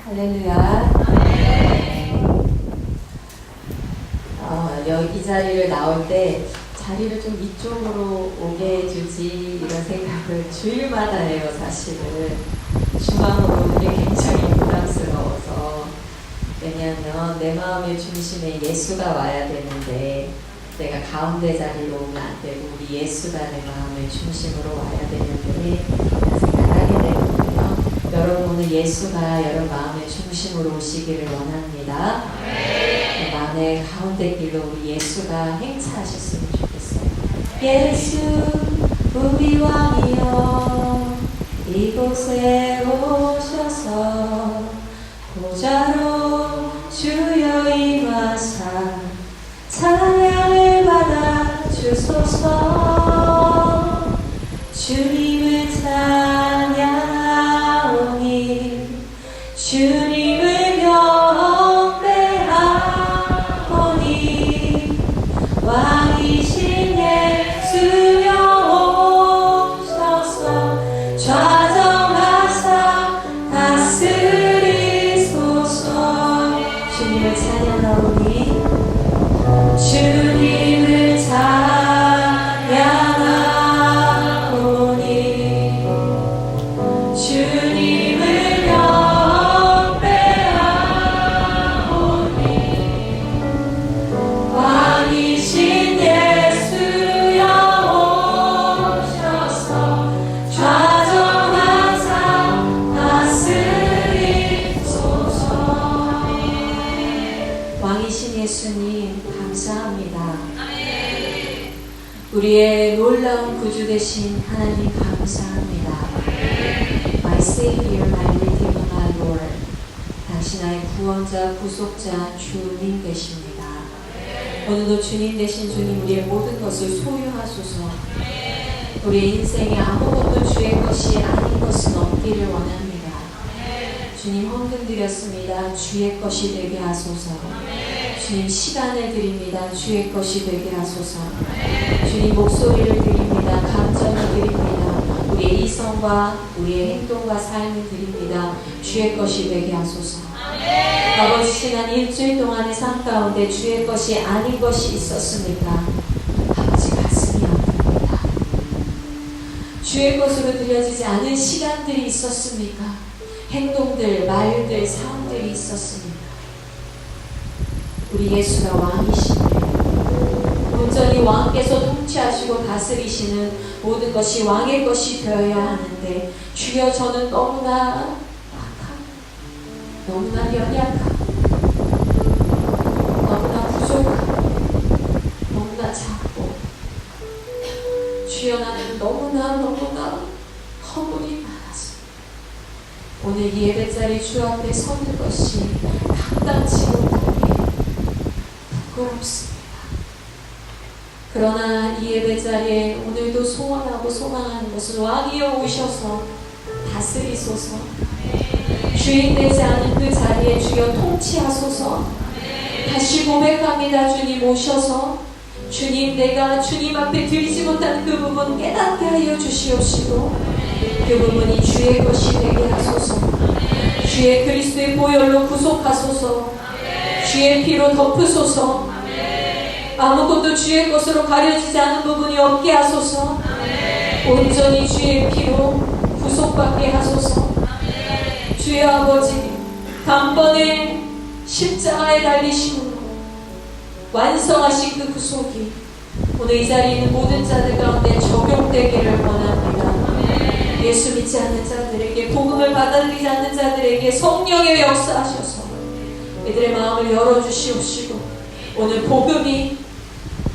할렐루야. 여기 자리를 나올 때 자리를 좀 이쪽으로 오게 해주지 이런 생각을 주일마다 해요. 사실은 중앙으로 오는 게 굉장히 부담스러워서. 왜냐하면 내 마음의 중심에 예수가 와야 되는데 내가 가운데 자리로 오면 안 되고 우리 예수가 내 마음의 중심으로 와야 되는데 그런 생각을 하게 되거든요. 여러분 오늘 예수가 여러분 마음의 중심으로 오시기를 원합니다. 마음의 가운데 길로 우리 예수가 행차하셨으면 좋겠어요. 예수 우리 왕이여 이곳에 오셔서 보좌로 주여 임하사 찬양을 받아 주소서. 주님을 찬양하오니 주님을 경배하오니 왕이신 예수여 오셔서 좌정하사 다스리소서. 주님을 찬양하오니 주님을 찬양하오니 주님을 경배하오니 왕이신 예수여 오셔서 좌정하사 다스리소서. 왕이신 예수님 감사합니다. 우리의 놀라운 구주 되신 하나님 감사합니다. My Savior, my Redeemer, my Lord. 당신 나의 구원자, 구속자, 주님 되십니다. 오늘도 주님 되신 주님 우리의 모든 것을 소유하소서. 우리의 인생에 아무것도 주의 것이 아닌 것은 없기를 원합니다. 주님 헌금 드렸습니다. 주의 것이 되게 하소서. 주님 시간을 드립니다. 주의 것이 되게 하소서. 주님 목소리를 드립니다. 감정을 드립니다. 우리의 이성과 우리의 행동과 삶을 드립니다. 주의 것이 되게 하소서. 아버지 지난 일주일 동안의 삶 가운데 주의 것이 아닌 것이 있었습니까? 아버지 가슴이 아픕니다. 주의 것으로 들려지지 않은 시간들이 있었습니까? 행동들, 말들, 상황들이 있었습니까? 우리 예수가 왕이시네. 온전히 왕께서 통치하시고 다스리시는 모든 것이 왕의 것이 되어야 하는데 주여 저는 너무나 악하고 너무나 연약하고 너무나 부족하고 너무나 작고 주여 나는 너무나 허물이 많아서 오늘 이 예배자리 주 앞에 서는 것이 감당치 못하게 부끄럽습니다. 그러나 이 예배자리에 오늘도 소원하고 소망하는 것은 왕이여 오셔서 다스리소서. 주인 되지 않은 그 자리에 주여 통치하소서. 다시 고백합니다. 주님 오셔서 주님 내가 주님 앞에 드리지 못한 그 부분 깨닫게 하여 주시옵시고 그 부분이 주의 것이 되게 하소서. 주의 그리스도의 보혈로 구속하소서. 주의 피로 덮으소서. 아무것도 주의 것으로 가려지지 않은 부분이 없게 하소서. 온전히 주의 피로 구속받게 하소서. 주의 아버지 단번에 십자가에 달리심으로 완성하신 그 구속이 오늘 이 자리에 있는 모든 자들 가운데 적용되기를 원합니다. 예수 믿지 않는 자들에게 복음을 받아들이지 않는 자들에게 성령의 역사하셔서 그들의 마음을 열어주시옵시고 오늘 복음이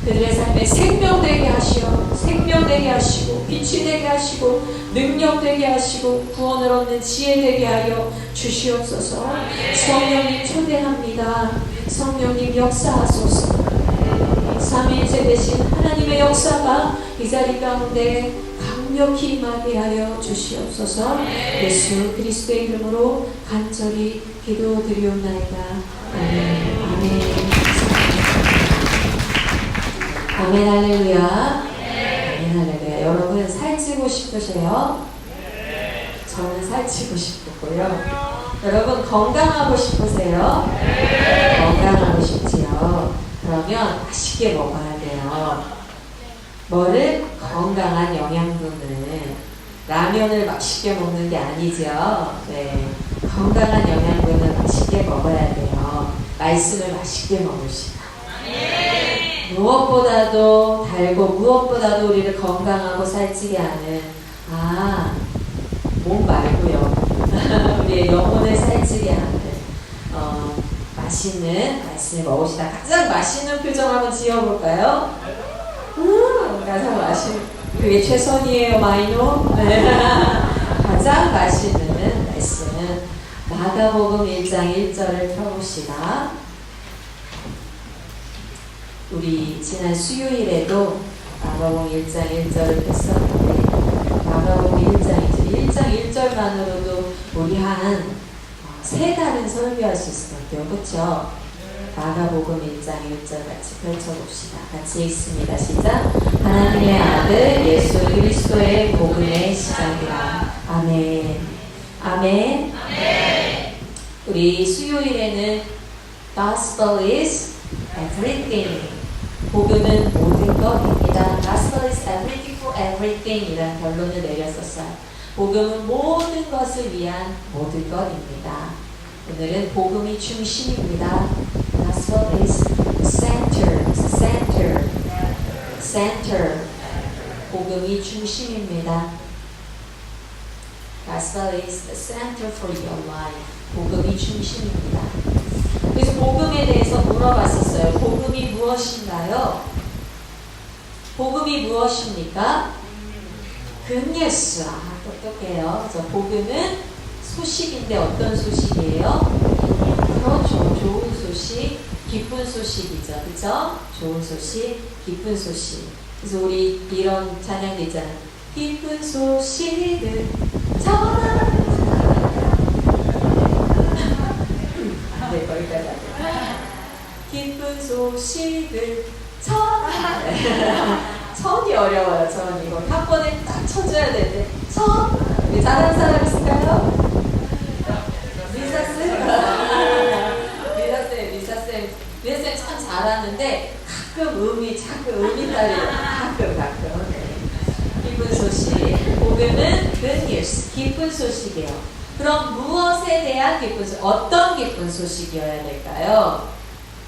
그들의 삶에 생명되게 하시어 생명되게 하시고 빛이 되게 하시고 능력되게 하시고 구원을 얻는 지혜 되게 하여 주시옵소서. 성령님 초대합니다. 성령님 역사하소서. 삼위일체 되신 하나님의 역사가 이 자리 가운데 강력히 임하게 하여 주시옵소서. 예수 그리스도의 이름으로 간절히 기도드리옵나이다. 아멘. 아멘. 아멘 할렐루야. 아멘 할렐루야. 여러분 살찌고 싶으세요? 저는 살찌고 싶었고요. 여러분 건강하고 싶으세요? 건강하고 싶지요. 그러면 맛있게 먹어야 돼요. 뭐를? 건강한 영양분을. 라면을 맛있게 먹는 게 아니죠. 네. 건강한 영양분을 맛있게 먹어야 돼요. 말씀을 맛있게 먹읍시다. 무엇보다도 달고 무엇보다도 우리를 건강하고 살찌게 하는 몸 말고요. 우리의 영혼을 살찌게 하는 맛있는 말씀을 먹읍시다. 가장 맛있는 표정 한번 지어볼까요? 가장 맛있는 그게 최선이에요, 마이노. 네. 가장 맛있는 말씀 마가복음 1장 1절을 펴봅시다. 우리 지난 수요일에도 마가복음 1장 1절을 폈었는데 마가복음 1장 1절만으로도 우리 한 3달은 설교할 수 있을 것 같아요. 그렇죠? 마가복음 1장 1절 같이 펼쳐봅시다. 같이 읽습니다. 시작. 하나님의 아들 예수 그리스도의 복음의 시작이라. 아멘. 아멘. 아멘. 우리 수요일에는 Gospel is everything. 복음은 모든 것입니다. Gospel is everything for everything 이라는 결론을 내렸었어요. 복음은 모든 것을 위한 모든 것입니다. 오늘은 복음이 중심입니다. Gospel is center. 복음이 중심입니다. Gospel is the center for your life. 복음이 중심입니다. 그래서 복음에 대해서 물어봤었어요. 복음이 무엇인가요? 복음이 무엇입니까? 굿뉴스. 똑똑해요. 그래서 복음은 소식인데 어떤 소식이에요? 그렇죠. 좋은 소식, 기쁜 소식이죠. 그죠? 좋은 소식, 기쁜 소식. 그래서 우리 이런 찬양도 있잖아요. 기쁜 소식을 전하는 네, 거기까지 할게요. 기쁜 소식을 천이 어려워요. 천 이거 한 번에 딱 쳐줘야 되는데 천 잘하는 사람 있을까요? 리사쌤 참 잘하는데 가끔 음이 딸려요. 가끔 네. 기쁜 소식 복음은 good news 기쁜 소식이에요. 그럼 무엇에 대한 기쁜 소식? 어떤 기쁜 소식이어야 될까요?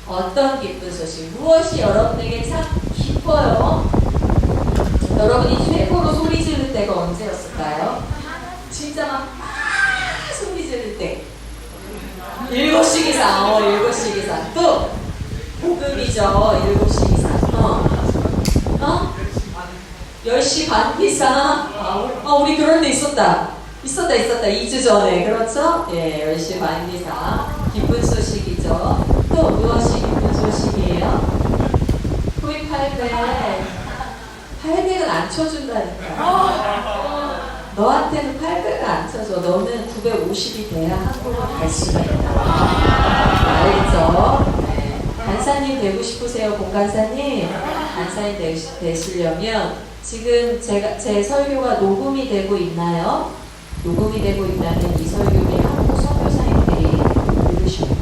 어떤 기쁜 소식? 무엇이 여러분에게 참 기뻐요? 여러분이 최고로 소리 지를 때가 언제였을까요? 진짜 막 소리 지를 때 7시 기상 7시 기상 또 복음이죠. 7시 기상 10시 반 기상 우리 그런 데 있었다 2주 전에 그렇죠? 예, 10시 반 기상 기쁜 소식이죠. 또 무엇이 기쁜 소식이에요? 토익 800은 안 쳐준다니까. 너한테는 800은 안 쳐줘. 너는 950이 돼야 한국을 갈 수가 있다. 알겠죠? 네. 간사님 되고 싶으세요? 공간사님? 간사님 되시려면 지금 제 설교가 녹음이 되고 있나요? 녹음이 되고 있다면 이 설교를 한국 선교사님들이 들으시고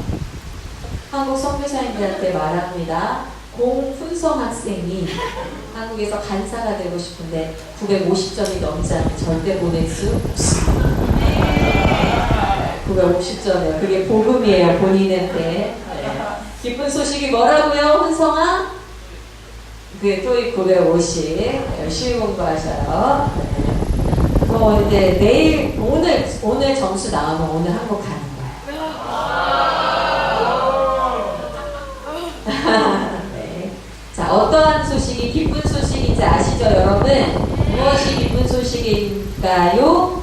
한국 선교사님들한테 말합니다. 공훈성 학생이 한국에서 간사가 되고 싶은데 950점이 넘지 않으면 절대 보낼 수 없습니다. 950점이요. 그게 복음이에요. 본인한테. 네. 기쁜 소식이 뭐라고요? 훈성아? 그게 토익 950. 열심히 공부하셔요. 네. 이제 내일 오늘 점수 나오면 오늘 한국 가는 거예요. 네. 자, 어떠한 소식이 기쁜 소식인지 아시죠, 여러분? 무엇이 기쁜 소식인가요?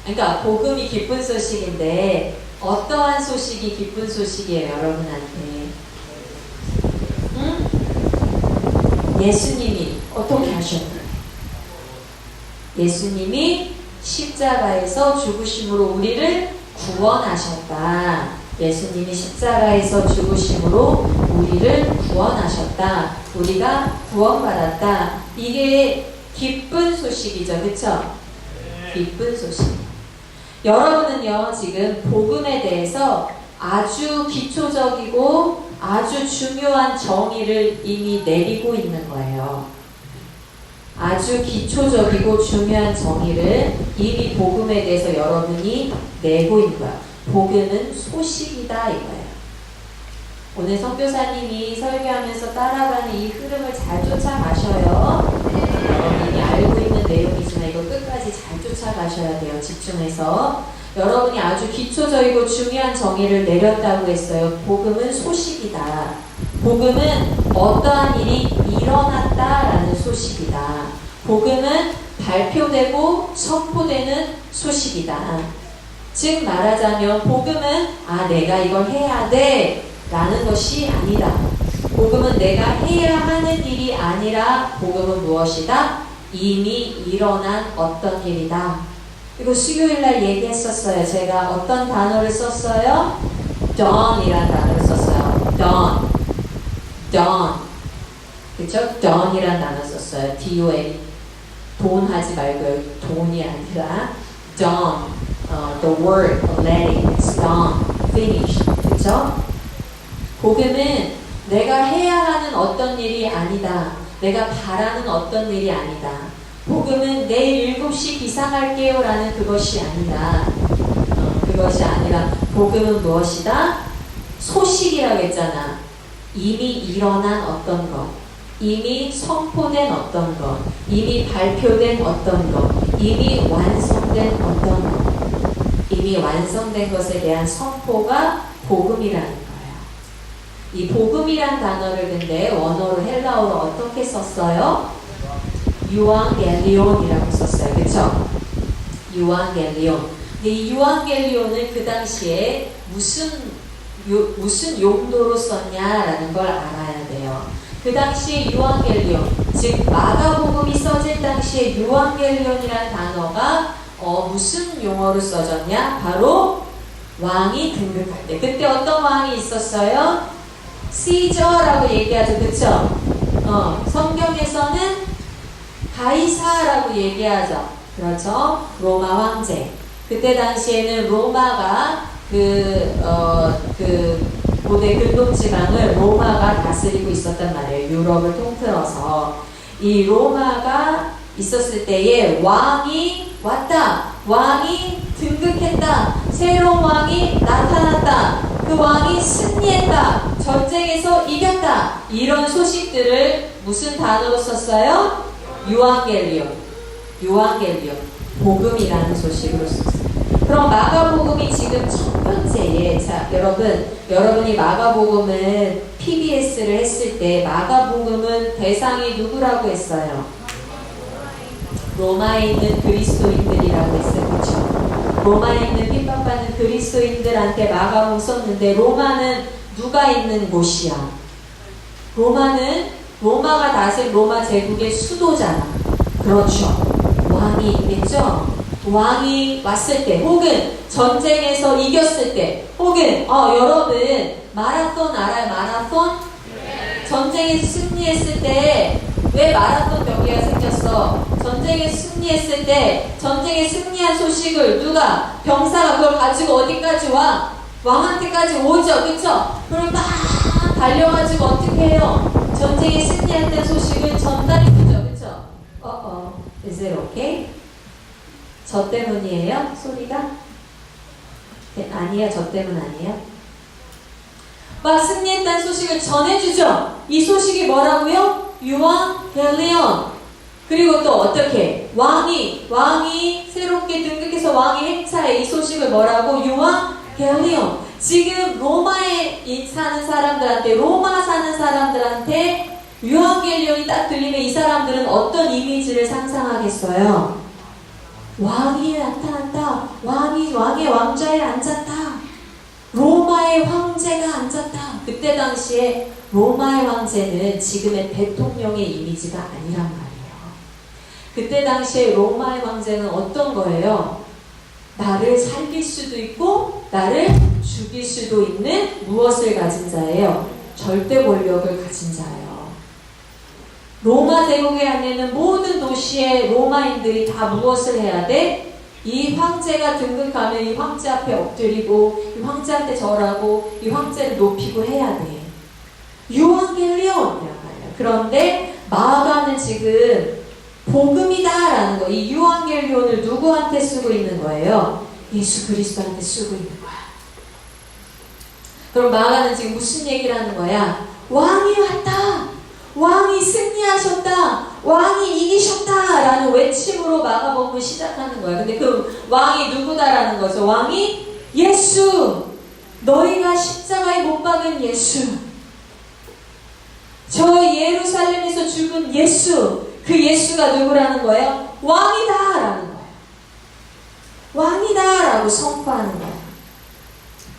그러니까 복음이 기쁜 소식인데 어떠한 소식이 기쁜 소식이에요, 여러분한테? 응? 예수님이 어떻게 하셨나요? 예수님이 십자가에서 죽으심으로 우리를 구원하셨다. 예수님이 십자가에서 죽으심으로 우리를 구원하셨다. 우리가 구원받았다. 이게 기쁜 소식이죠. 그쵸? 기쁜 소식. 여러분은요, 지금 복음에 대해서 아주 기초적이고 아주 중요한 정의를 이미 내리고 있는 거예요. 아주 기초적이고 중요한 정의를 이미 복음에 대해서 여러분이 내고 있는 거야. 복음은 소식이다 이거예요. 오늘 선교사님이 설교하면서 따라가는 이 흐름을 잘 쫓아가셔요. 여러분이 알고 있는 내용이지만 이거 끝까지 잘 쫓아가셔야 돼요. 집중해서. 여러분이 아주 기초적이고 중요한 정의를 내렸다고 했어요. 복음은 소식이다. 복음은 어떠한 일이 일어났다라는 소식이다. 복음은 발표되고 선포되는 소식이다. 즉 말하자면 복음은 내가 이걸 해야 돼 라는 것이 아니다. 복음은 내가 해야 하는 일이 아니라 복음은 무엇이다? 이미 일어난 어떤 일이다. 이거 수요일날 얘기했었어요. 제가 어떤 단어를 썼어요? dawn이라는 단어를 썼어요. dawn. 그쵸? dawn이라는 단어 썼어요. D-O-N. 돈 하지 말고요. 돈이 아니라 dawn. The word, letting, it's done, finished. 그쵸? 복음은 내가 해야 하는 어떤 일이 아니다. 내가 바라는 어떤 일이 아니다. 복음은 내일 7시 기상할게요 라는 그것이 아니다. 그것이 아니라 복음은 무엇이다? 소식이라고 했잖아. 이미 일어난 어떤 것, 이미 선포된 어떤 것, 이미 발표된 어떤 것, 이미 완성된 어떤 것, 이미 완성된 것에 대한 선포가 복음이라는 거예요. 이 복음이란 단어를 근데 원어로 헬라어로 어떻게 썼어요? 유앙겔리온이라고 썼어요. 그쵸? 유앙겔리온. 근데 이 유앙겔리온을 그 당시에 무슨 용도로 썼냐라는 걸 알아야 돼요. 그 당시에 유앙겔리온, 즉 마가복음이 써질 당시에 유앙겔리온이라는 단어가 무슨 용어로 써졌냐? 바로 왕이 등극할 때. 그때 어떤 왕이 있었어요? 시저라고 얘기하죠. 그쵸? 성경에서는 가이사라고 얘기하죠. 그렇죠? 로마 황제. 그때 당시에는 로마가 고대 근동지방을 로마가 다스리고 있었단 말이에요. 유럽을 통틀어서. 이 로마가 있었을 때에 왕이 왔다. 왕이 등극했다. 새로운 왕이 나타났다. 그 왕이 승리했다. 전쟁에서 이겼다. 이런 소식들을 무슨 단어로 썼어요? 유앙겔리온. 복음이라는 소식으로 썼어요. 그럼 마가복음이 지금 첫 번째에, 자, 여러분이 마가복음은 PBS를 했을 때 마가복음은 대상이 누구라고 했어요? 로마에 있는 그리스도인들이라고 했어요. 그렇죠? 로마에 있는 핍박받는 그리스도인들한테 마가복음 썼는데 로마는 누가 있는 곳이야? 로마가 다스린 로마 제국의 수도잖아. 그렇죠. 왕이 있겠죠? 왕이 왔을 때, 혹은 전쟁에서 이겼을 때, 혹은 여러분 마라톤 알아요? 마라톤? 전쟁에서 승리했을 때 왜 마라톤 경기가 생겼어? 전쟁에 승리했을 때 전쟁에 승리한 소식을 누가? 병사가 그걸 가지고 어디까지 와? 왕한테까지 오죠. 그쵸? 그럼 막 달려가지고 어떻게 해요? 전쟁에 승리했다는 소식을 전달해주죠. 그쵸? Is it okay? 저 때문이에요? 소리가? 아니야, 저 때문 아니에요? 막 승리했다는 소식을 전해주죠. 이 소식이 뭐라고요? 유앙겔리온. 그리고 또 어떻게? 왕이 새롭게 등극해서 왕이 행차해. 이 소식을 뭐라고? 유앙겔리온. 지금 로마에 사는 사람들한테, 로마 사는 사람들한테 유앙겔리온이 딱 들리면 이 사람들은 어떤 이미지를 상상하겠어요? 왕이 나타났다. 왕의 왕좌에 앉았다. 로마의 황제가 앉았다. 그때 당시에 로마의 황제는 지금의 대통령의 이미지가 아니란 말이에요. 그때 당시에 로마의 황제는 어떤 거예요? 나를 살릴 수도 있고 나를 죽일 수도 있는 무엇을 가진 자예요? 절대 권력을 가진 자예요. 로마 제국에 안에는 모든 도시의 로마인들이 다 무엇을 해야 돼? 이 황제가 등극하면 이 황제 앞에 엎드리고 이 황제한테 절하고 이 황제를 높이고 해야 돼. 유앙겔리온. 그런데 마가는 지금 복음이다라는 거, 이 유앙겔리온을 누구한테 쓰고 있는 거예요? 예수 그리스도한테 쓰고 있는 거야. 그럼 마가는 지금 무슨 얘기를 하는 거야? 왕이 왔다! 왕이 승리하셨다! 왕이 이기셨다! 라는 외침으로 마가복음을 시작하는 거야. 근데 그 왕이 누구다라는 거죠? 왕이 예수! 너희가 십자가에 못 박은 예수! 저 예루살렘에서 죽은 예수! 그 예수가 누구라는 거예요? 왕이다! 라는 거예요. 왕이다! 라고 선포하는 거예요.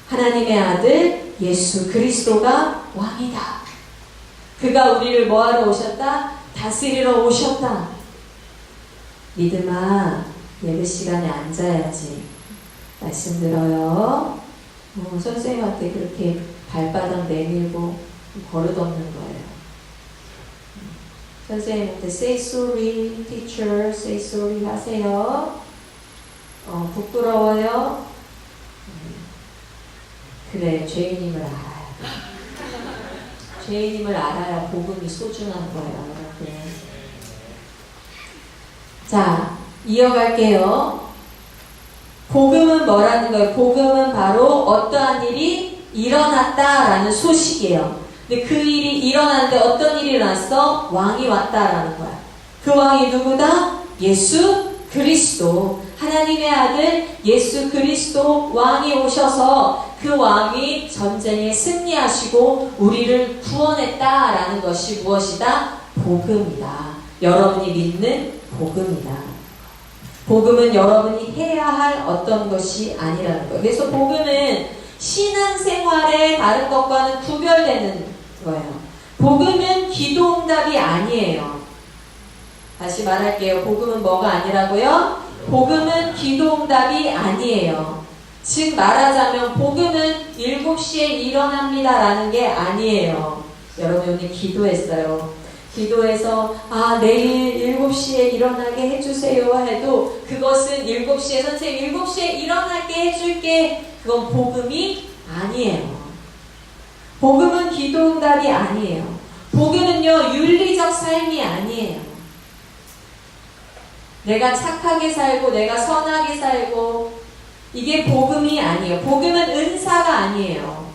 하나님의 아들 예수 그리스도가 왕이다. 그가 우리를 뭐하러 오셨다? 다스리러 오셨다. 믿음아, 예배 시간에 앉아야지. 말씀 들어요. 선생님한테 그렇게 발바닥 내밀고 버릇없는 거예요. 선생님한테 say sorry, teacher, say sorry 하세요. 부끄러워요? 그래, 죄인임을 알아야 돼. 죄인임을 알아야 복음이 소중한 거예요. 네. 자, 이어갈게요. 복음은 뭐라는 거예요? 복음은 바로 어떠한 일이 일어났다라는 소식이에요. 근데 그 일이 일어났는데 어떤 일이 일어났어? 왕이 왔다라는 거야. 그 왕이 누구다? 예수 그리스도. 하나님의 아들 예수 그리스도 왕이 오셔서 그 왕이 전쟁에 승리하시고 우리를 구원했다라는 것이 무엇이다? 복음이다. 여러분이 믿는 복음이다. 복음은 여러분이 해야 할 어떤 것이 아니라는 거예요. 그래서 복음은 신앙생활의 다른 것과는 구별되는 거예요. 복음은 기도응답이 아니에요. 다시 말할게요. 복음은 뭐가 아니라고요? 복음은 기도응답이 아니에요. 즉 말하자면 복음은 7시에 일어납니다 라는 게 아니에요. 여러분 오늘 기도했어요. 기도해서 내일 7시에 일어나게 해주세요 해도 그것은 7시에 선생님 7시에 일어나게 해줄게. 그건 복음이 아니에요. 복음은 기도응답이 아니에요. 복음은요 윤리적 삶이 아니에요. 내가 착하게 살고 내가 선하게 살고 이게 복음이 아니에요. 복음은 은사가 아니에요.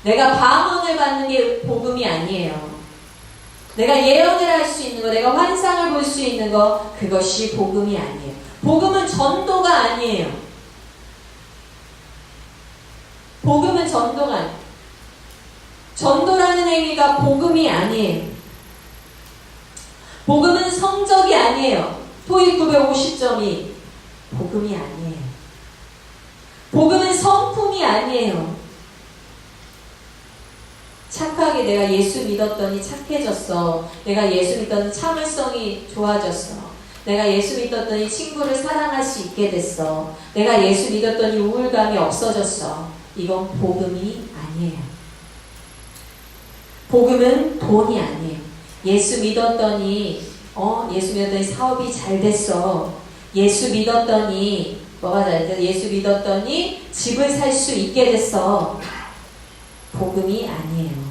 내가 방언을 받는 게 복음이 아니에요. 내가 예언을 할 수 있는 거, 내가 환상을 볼 수 있는 거, 그것이 복음이 아니에요. 복음은 전도가 아니에요. 복음은 전도가 아니에요. 전도라는 행위가 복음이 아니에요. 복음은 성적이 아니에요. 토익 950점이 복음이 아니에요. 복음은 성품이 아니에요. 착하게 내가 예수 믿었더니 착해졌어. 내가 예수 믿었더니 참을성이 좋아졌어. 내가 예수 믿었더니 친구를 사랑할 수 있게 됐어. 내가 예수 믿었더니 우울감이 없어졌어. 이건 복음이 아니에요. 복음은 돈이 아니에요. 예수 믿었더니 사업이 잘 됐어. 예수 믿었더니 뭐가 잘 됐어? 예수 믿었더니 집을 살 수 있게 됐어. 복음이 아니에요.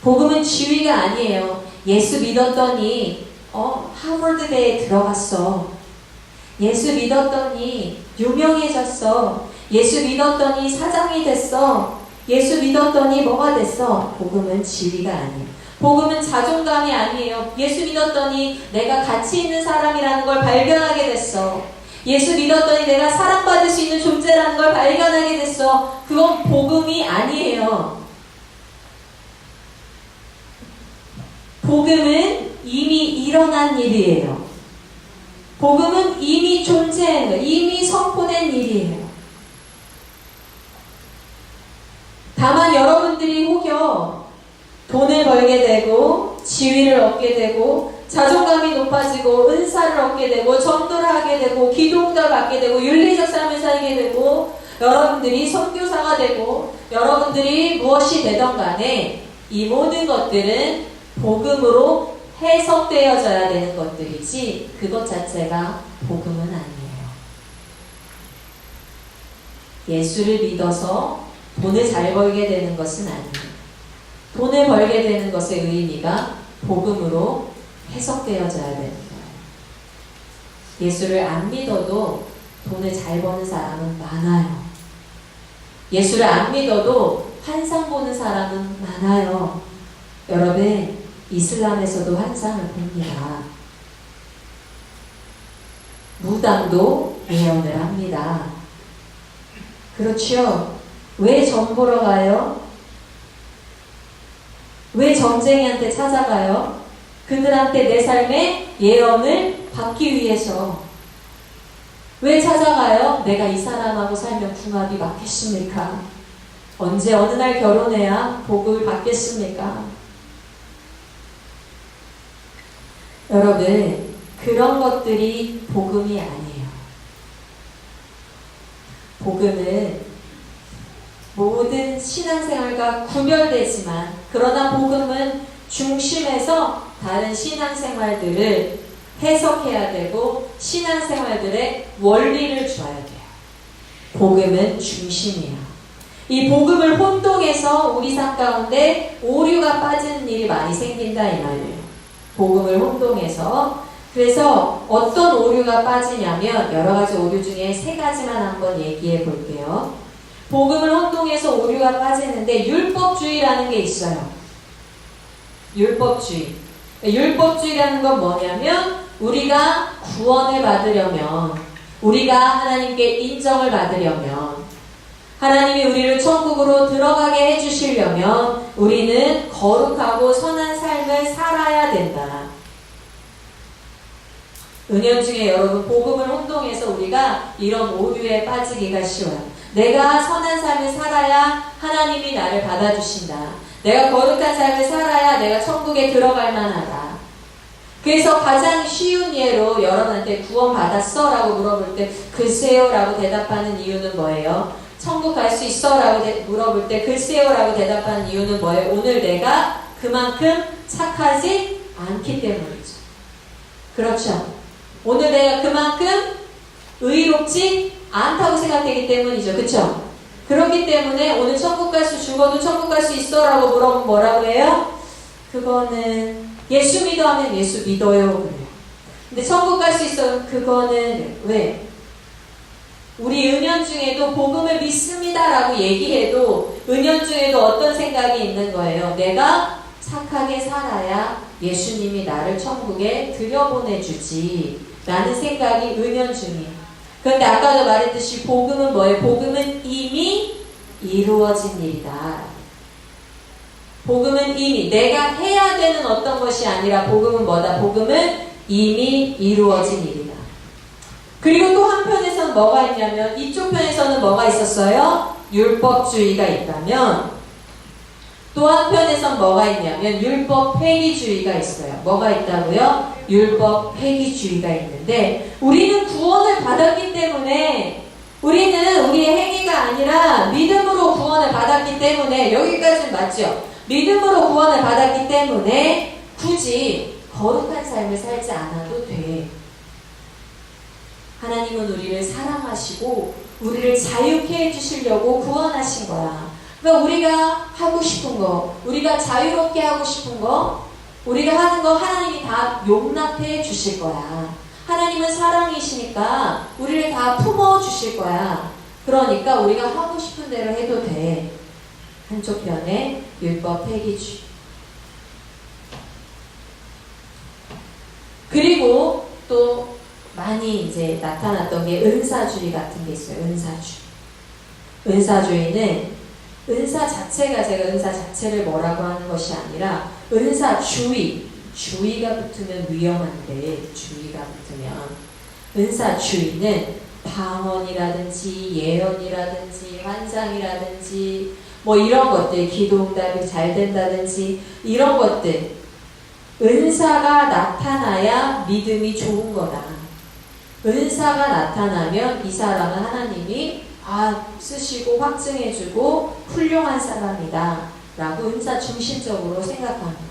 복음은 지위가 아니에요. 예수 믿었더니 하버드대에 들어갔어. 예수 믿었더니 유명해졌어. 예수 믿었더니 사장이 됐어. 예수 믿었더니 뭐가 됐어? 복음은 지위가 아니에요. 복음은 자존감이 아니에요. 예수 믿었더니 내가 가치 있는 사람이라는 걸 발견하게 됐어. 예수 믿었더니 내가 사랑받을 수 있는 존재라는 걸 발견하게 됐어. 그건 복음이 아니에요. 복음은 이미 일어난 일이에요. 복음은 이미 존재한 거, 이미 선포된 일이에요. 다만 여러분들이 혹여 돈을 벌게 되고 지위를 얻게 되고 자존감이 높아지고 은사를 얻게 되고 전도를 하게 되고 기도응답을 받게 되고 윤리적 삶을 살게 되고 여러분들이 선교사가 되고 여러분들이 무엇이 되던 간에 이 모든 것들은 복음으로 해석되어져야 되는 것들이지 그것 자체가 복음은 아니에요. 예수를 믿어서 돈을 잘 벌게 되는 것은 아니에요. 돈을 벌게 되는 것의 의미가 복음으로 해석되어져야 되는 거예요. 예수를 안 믿어도 돈을 잘 버는 사람은 많아요. 예수를 안 믿어도 환상 보는 사람은 많아요. 여러분, 이슬람에서도 환상을 봅니다. 무당도 예언을 합니다. 그렇죠? 왜 점 보러 가요? 왜 점쟁이한테 찾아가요? 그들한테 내 삶의 예언을 받기 위해서. 왜 찾아가요? 내가 이 사람하고 살면 궁합이 맞겠습니까? 언제 어느 날 결혼해야 복을 받겠습니까? 여러분, 그런 것들이 복음이 아니에요. 복음은 모든 신앙생활과 구별되지만, 그러나 복음은 중심에서 다른 신앙생활들을 해석해야 되고 신앙생활들의 원리를 줘야 돼요. 복음은 중심이에요. 이 복음을 혼동해서 우리 삶 가운데 오류가 빠지는 일이 많이 생긴다 이 말이에요. 복음을 혼동해서. 그래서 어떤 오류가 빠지냐면 여러 가지 오류 중에 세 가지만 한번 얘기해 볼게요. 복음을 혼동해서 오류가 빠지는데 율법주의라는 게 있어요. 율법주의. 율법주의라는 건 뭐냐면 우리가 구원을 받으려면, 우리가 하나님께 인정을 받으려면, 하나님이 우리를 천국으로 들어가게 해주시려면 우리는 거룩하고 선한 삶을 살아야 된다. 은연중에 여러분, 복음을 혼동해서 우리가 이런 오류에 빠지기가 쉬워요. 내가 선한 삶을 살아야 하나님이 나를 받아주신다. 내가 거룩한 삶을 살아야 내가 천국에 들어갈 만하다. 그래서 가장 쉬운 예로 여러분한테 구원 받았어? 라고 물어볼 때 글쎄요 라고 대답하는 이유는 뭐예요? 천국 갈 수 있어? 라고 물어볼 때 글쎄요 라고 대답하는 이유는 뭐예요? 오늘 내가 그만큼 착하지 않기 때문이죠. 그렇죠? 오늘 내가 그만큼 의롭지 않다고 생각되기 때문이죠. 그렇죠? 그렇기 때문에 오늘 천국 갈 수, 죽어도 천국 갈 수 있어? 라고 물어보면 뭐라고 해요? 그거는 예수 믿어 하면 예수 믿어요. 그래요. 근데 천국 갈 수 있어? 그거는 왜? 우리 은연중에도 복음을 믿습니다 라고 얘기해도 은연중에도 어떤 생각이 있는 거예요? 내가 착하게 살아야 예수님이 나를 천국에 들여보내주지 라는 생각이 은연중이에요. 그런데 아까도 말했듯이 복음은 뭐예요? 복음은 이미 이루어진 일이다. 복음은 이미 내가 해야 되는 어떤 것이 아니라 복음은 뭐다? 복음은 이미 이루어진 일이다. 그리고 또 한편에서는 뭐가 있냐면 이쪽 편에서는 뭐가 있었어요? 율법주의가 있다면 또 한편에서는 뭐가 있냐면 율법 폐기주의가 있어요. 뭐가 있다고요? 율법 폐기주의가 있는데 우리는 구원을 받았기 때문에 우리는 우리의 행위가 아니라 믿음으로 구원을 받았기 때문에 여기까지는 맞죠? 믿음으로 구원을 받았기 때문에 굳이 거룩한 삶을 살지 않아도 돼. 하나님은 우리를 사랑하시고 우리를 자유케 해주시려고 구원하신 거야. 그러니까 우리가 하고 싶은 거, 우리가 자유롭게 하고 싶은 거, 우리가 하는 거 하나님이 다 용납해 주실 거야. 하나님은 사랑이시니까 우리를 다 품어 주실 거야. 그러니까 우리가 하고 싶은 대로 해도 돼. 한쪽 편에 율법 폐기주의. 그리고 또 많이 이제 나타났던 게 은사주의 같은 게 있어요. 은사주의. 은사주의는 은사 자체가, 제가 은사 자체를 뭐라고 하는 것이 아니라 은사주의, 주의가 붙으면 위험한데 주의가 붙으면 은사주의는 방언이라든지 예언이라든지 환상이라든지 뭐 이런 것들, 기도응답이 잘 된다든지 이런 것들, 은사가 나타나야 믿음이 좋은 거다. 은사가 나타나면 이 사람은 하나님이 쓰시고 확증해주고 훌륭한 사람이다 라고 은사 중심적으로 생각하는 거야.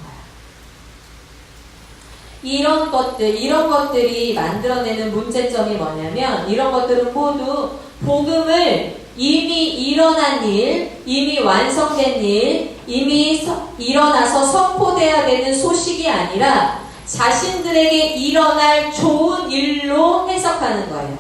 이런 것들이 만들어내는 문제점이 뭐냐면 이런 것들은 모두 복음을 이미 일어난 일, 이미 완성된 일, 이미 일어나서 선포돼야 되는 소식이 아니라 자신들에게 일어날 좋은 일로 해석하는 거예요.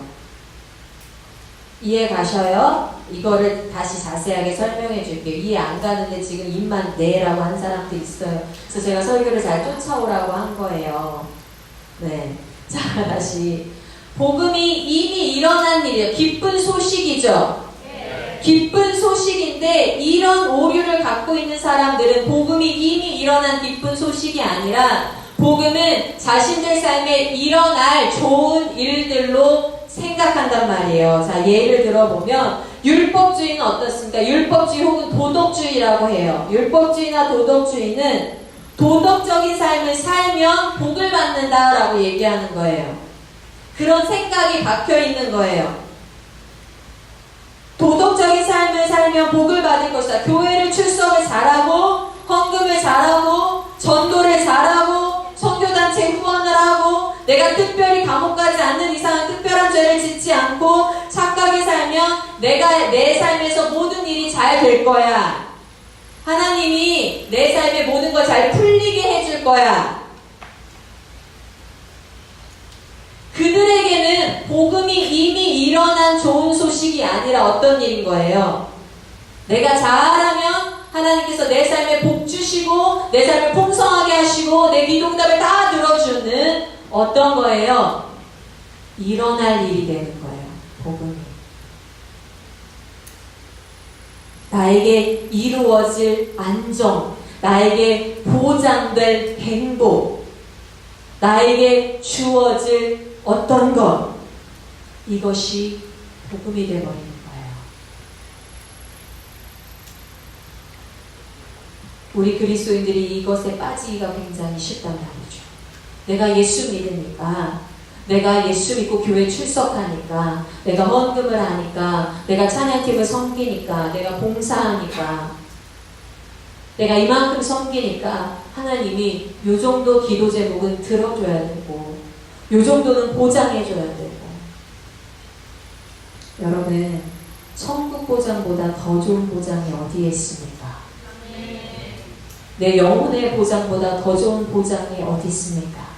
이해 가셔요? 이거를 다시 자세하게 설명해 줄게요. 이해 안 가는데 지금 입만 내라고 한 사람도 있어요. 그래서 제가 설교를 잘 쫓아오라고 한 거예요. 네. 자, 다시. 복음이 이미 일어난 일이에요. 기쁜 소식이죠? 기쁜 소식인데 이런 오류를 갖고 있는 사람들은 복음이 이미 일어난 기쁜 소식이 아니라 복음은 자신들 삶에 일어날 좋은 일들로 생각한단 말이에요. 자, 예를 들어보면 율법주의는 어떻습니까? 율법주의 혹은 도덕주의라고 해요. 율법주의나 도덕주의는 도덕적인 삶을 살면 복을 받는다라고 얘기하는 거예요. 그런 생각이 박혀 있는 거예요. 도덕적인 삶을 살면 복을 받을 것이다. 교회를 출석을 잘하고 헌금을 잘하고 전도를 잘하고 선교단체 후원을 하고 내가 특별히 감옥 가지 않는 이상은 특별한 죄를 짓지 않고 착하게 살면 내가 내 삶에서 모든 일이 잘 될 거야. 하나님이 내 삶에 모든 걸 잘 풀리게 해줄 거야. 그들에게는 복음이 이미 일어난 좋은 소식이 아니라 어떤 일인 거예요? 내가 잘하면 하나님께서 내 삶에 복 주시고 내 삶을 풍성하게 하시고 내 기도응답을 다 들어주는 어떤 거예요? 일어날 일이 되는 거예요. 복음이. 나에게 이루어질 안정, 나에게 보장될 행복, 나에게 주어질 어떤 것, 이것이 복음이 되어버리는 거예요. 우리 그리스도인들이 이것에 빠지기가 굉장히 쉽단 말이죠. 내가 예수 믿으니까, 내가 예수 믿고 교회 출석하니까, 내가 헌금을 하니까, 내가 찬양팀을 섬기니까, 내가 봉사하니까, 내가 이만큼 섬기니까 하나님이 요 정도 기도 제목은 들어줘야 되고 요 정도는 보장해줘야 되고. 여러분, 천국 보장보다 더 좋은 보장이 어디에 있습니까? 내 영혼의 보장보다 더 좋은 보장이 어디 있습니까?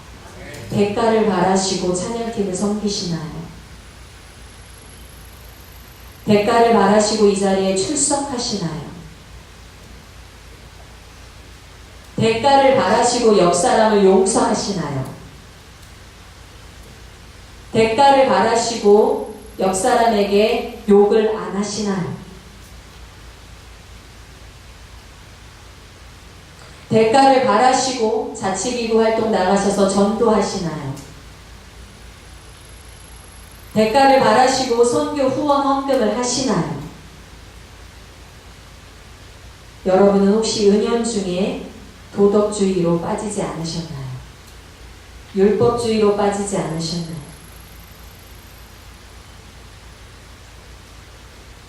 대가를 바라시고 찬양팀을 섬기시나요? 대가를 바라시고 이 자리에 출석하시나요? 대가를 바라시고 옆 사람을 용서하시나요? 대가를 바라시고 옆 사람에게 욕을 안 하시나요? 대가를 바라시고 자치기구 활동 나가셔서 전도하시나요? 대가를 바라시고 선교 후원 헌금을 하시나요? 여러분은 혹시 은연중에 도덕주의로 빠지지 않으셨나요? 율법주의로 빠지지 않으셨나요?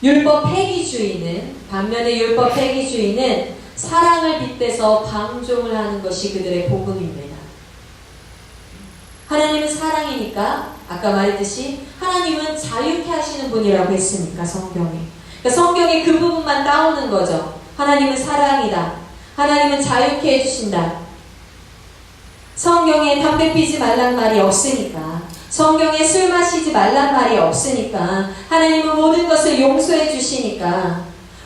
율법 폐기주의는, 반면에 율법 폐기주의는 사랑을 빗대서 방종을 하는 것이 그들의 복음입니다. 하나님은 사랑이니까, 아까 말했듯이 하나님은 자유케 하시는 분이라고 했으니까 성경에. 그러니까 성경에 그 부분만 따오는 거죠. 하나님은 사랑이다. 하나님은 자유케 해주신다. 성경에 담배 피지 말란 말이 없으니까, 성경에 술 마시지 말란 말이 없으니까, 하나님은 모든 것을 용서해 주시니까,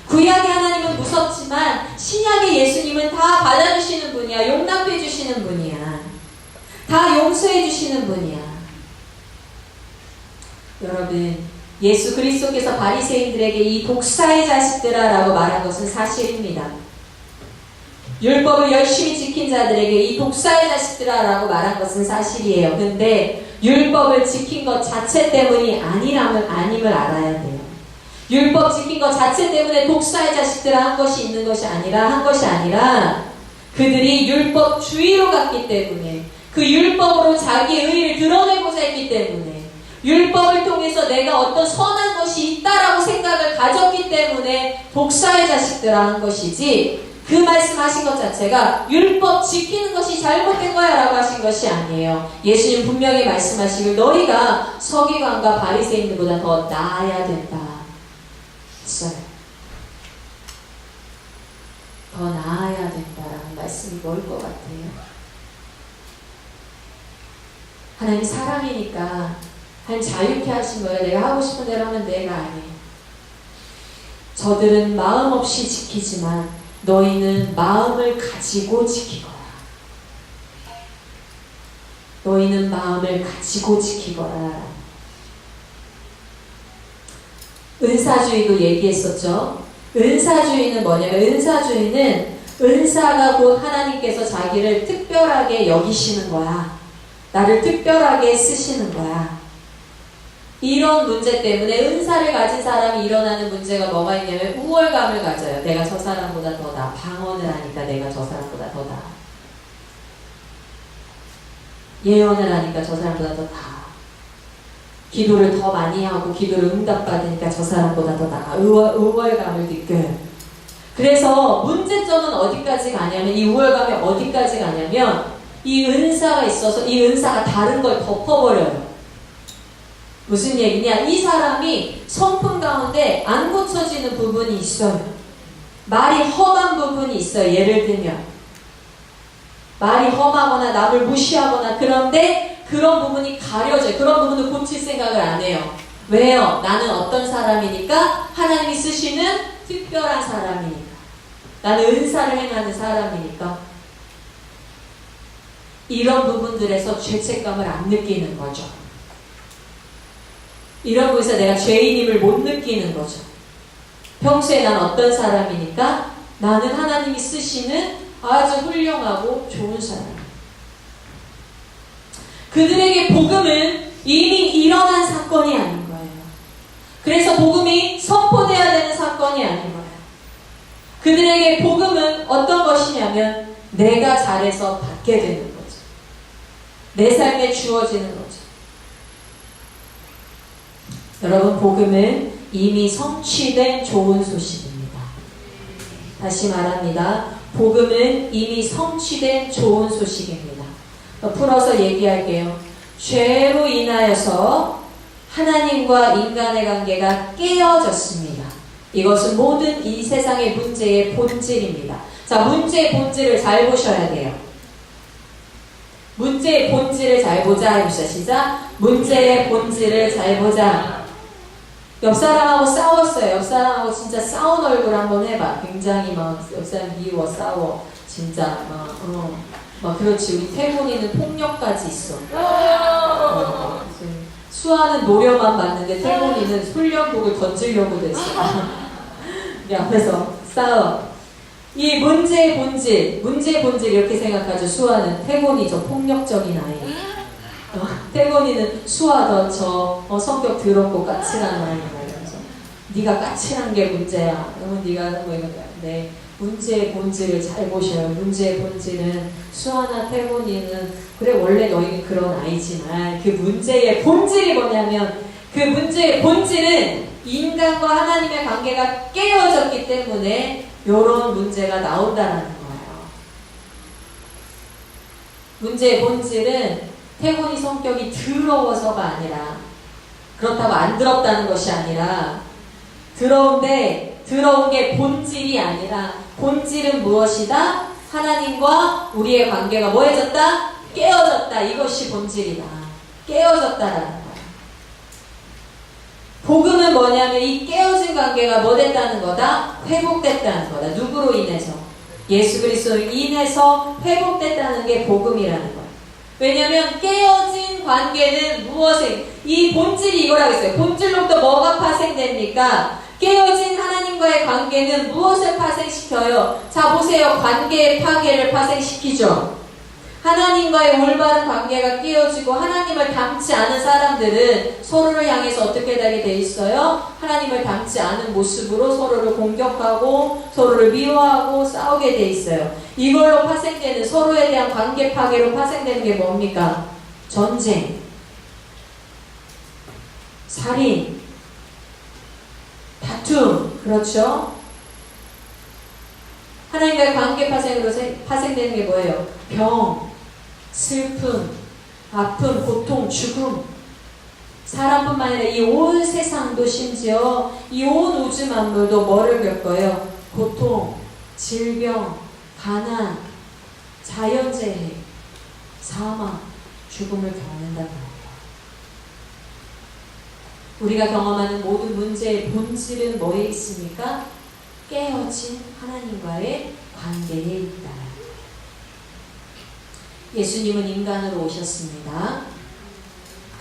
구약의 하나님은 무섭지만 신약의 예수님은 다 받아주시는 분이야. 용납해 주시는 분이야. 다 용서해 주시는 분이야. 여러분, 예수 그리스도께서 바리새인들에게 이 독사의 자식들아 라고 말한 것은 사실입니다. 율법을 열심히 지킨 자들에게 이 독사의 자식들아 라고 말한 것은 사실이에요. 근데 율법을 지킨 것 자체 때문이 아님을 알아야 돼요. 율법 지킨 것 자체 때문에 독사의 자식들아 한 것이 있는 것이 아니라 그들이 율법주의로 갔기 때문에, 그 율법으로 자기의 의의를 드러내고자 했기 때문에, 율법을 통해서 내가 어떤 선한 것이 있다라고 생각을 가졌기 때문에 독사의 자식들아 한 것이지, 그 말씀하신 것 자체가 율법 지키는 것이 잘못된 거야 라고 하신 것이 아니에요. 예수님 분명히 말씀하시길 너희가 서기관과 바리새인들보다 더 나아야 된다. 있어요. 더 나아야 된다라는 말씀이 뭘 것 같아요? 하나님 사랑이니까 하나님 자유케 하신 거예요. 내가 하고 싶은 대로 하면 내가 아니에요. 저들은 마음 없이 지키지만 너희는 마음을 가지고 지키거라. 너희는 마음을 가지고 지키거라. 은사주의도 얘기했었죠. 은사주의는 뭐냐면 은사주의는 은사가 곧 하나님께서 자기를 특별하게 여기시는 거야. 나를 특별하게 쓰시는 거야. 이런 문제 때문에 은사를 가진 사람이 일어나는 문제가 뭐가 있냐면 우월감을 가져요. 내가 저 사람보다 더 나아. 방언을 하니까 내가 저 사람보다 더 나아. 예언을 하니까 저 사람보다 더 나아. 기도를 더 많이 하고 기도를 응답받으니까 저 사람보다 더 나아. 우월감을 느껴요. 그래서 문제점은 어디까지 가냐면 이 우월감이 어디까지 가냐면 이 은사가 있어서 이 은사가 다른 걸 덮어버려요. 무슨 얘기냐? 이 사람이 성품 가운데 안 고쳐지는 부분이 있어요. 말이 험한 부분이 있어요. 예를 들면 말이 험하거나 남을 무시하거나 그런데 그런 부분이 가려져요. 그런 부분을 고칠 생각을 안 해요. 왜요? 나는 어떤 사람이니까? 하나님이 쓰시는 특별한 사람이니까. 나는 은사를 행하는 사람이니까. 이런 부분들에서 죄책감을 안 느끼는 거죠. 이런 부분에서 내가 죄인임을 못 느끼는 거죠. 평소에 난 어떤 사람이니까? 나는 하나님이 쓰시는 아주 훌륭하고 좋은 사람. 그들에게 복음은 이미 일어난 사건이 아닌 거예요. 그래서 복음이 선포돼야 되는 사건이 아닌 거예요. 그들에게 복음은 어떤 것이냐면 내가 잘해서 받게 되는 거죠. 내 삶에 주어지는 거죠. 여러분, 복음은 이미 성취된 좋은 소식입니다. 다시 말합니다. 복음은 이미 성취된 좋은 소식입니다. 풀어서 얘기할게요. 죄로 인하여서 하나님과 인간의 관계가 깨어졌습니다. 이것은 모든 이 세상의 문제의 본질입니다. 자, 문제의 본질을 잘 보셔야 돼요. 문제의 본질을 잘 보자 해보시죠. 시작. 문제의 본질을 잘 보자. 옆 사람하고 싸웠어요. 옆 사람하고 진짜 싸운 얼굴 한번 해봐. 굉장히 막 옆 사람 미워 싸워. 진짜 막 그렇지. 우리 태곤이는 폭력까지 있어. 수아는 노려만 봤는데 태곤이는 훈련복을 던지려고 됐어. 우리 앞에서 싸워. 이 문제의 본질 이렇게 생각하죠. 수아는 태곤이 저 폭력적인 아이. 태곤이는 수아 저 성격 더럽고 까칠한 아이 말이면서 네가 까칠한 게 문제야. 네가 뭐 이런 거야. 네, 문제의 본질을 잘 보셔요. 문제의 본질은 수아나 태곤이는 그래 원래 너희는 그런 아이지만 그 문제의 본질이 뭐냐면 그 문제의 본질은 인간과 하나님의 관계가 깨어졌기 때문에 이런 문제가 나온다는 거예요. 문제의 본질은 태곤이 성격이 더러워서가 아니라 그렇다고 안 더럽다는 것이 아니라 더러운데 더러운 게 본질이 아니라 본질은 무엇이다? 하나님과 우리의 관계가 뭐해졌다? 깨어졌다. 이것이 본질이다. 깨어졌다라는 거야. 복음은 뭐냐면 이 깨어진 관계가 뭐 됐다는 거다? 회복됐다는 거다. 누구로 인해서? 예수 그리스도로 인해서 회복됐다는 게 복음이라는 거야. 왜냐면 깨어진 관계는 무엇에 이 본질이 이거라고 했어요. 본질로부터 뭐가 파생됩니까? 깨어진 하나님과의 관계는 무엇을 파생시켜요? 자 보세요. 관계의 파괴를 파생시키죠. 하나님과의 올바른 관계가 깨어지고 하나님을 닮지 않은 사람들은 서로를 향해서 어떻게 되게 돼 있어요? 하나님을 닮지 않은 모습으로 서로를 공격하고 서로를 미워하고 싸우게 돼 있어요. 이걸로 파생되는 서로에 대한 관계 파괴로 파생되는 게 뭡니까? 전쟁, 살인, 다툼, 그렇죠? 하나님과의 관계 파생으로 파생되는 게 뭐예요? 병, 슬픔, 아픔, 고통, 죽음. 사람뿐만 아니라 이 온 세상도 심지어 이 온 우주 만물도 뭐를 겪어요? 고통, 질병, 가난, 자연재해, 사망, 죽음을 겪는단 말이에요. 우리가 경험하는 모든 문제의 본질은 뭐에 있습니까? 깨어진 하나님과의 관계에 있다. 예수님은 인간으로 오셨습니다.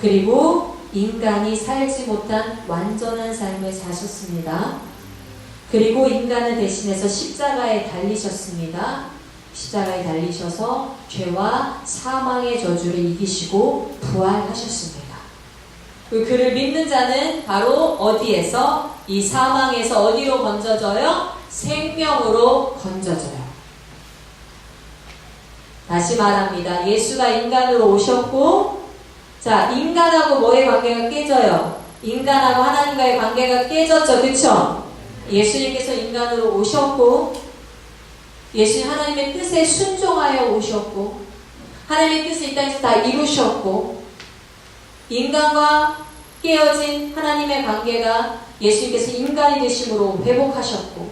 그리고 인간이 살지 못한 완전한 삶을 사셨습니다. 그리고 인간을 대신해서 십자가에 달리셨습니다. 십자가에 달리셔서 죄와 사망의 저주를 이기시고 부활하셨습니다. 그를 믿는 자는 바로 어디에서? 이 사망에서 어디로 건져져요? 생명으로 건져져요. 다시 말합니다. 예수가 인간으로 오셨고, 자, 인간하고 뭐의 관계가 깨져요? 인간하고 하나님과의 관계가 깨졌죠. 그쵸? 예수님께서 인간으로 오셨고, 예수님 하나님의 뜻에 순종하여 오셨고, 하나님의 뜻을 이 땅에서 다 이루셨고, 인간과 깨어진 하나님의 관계가 예수님께서 인간이 되심으로 회복하셨고,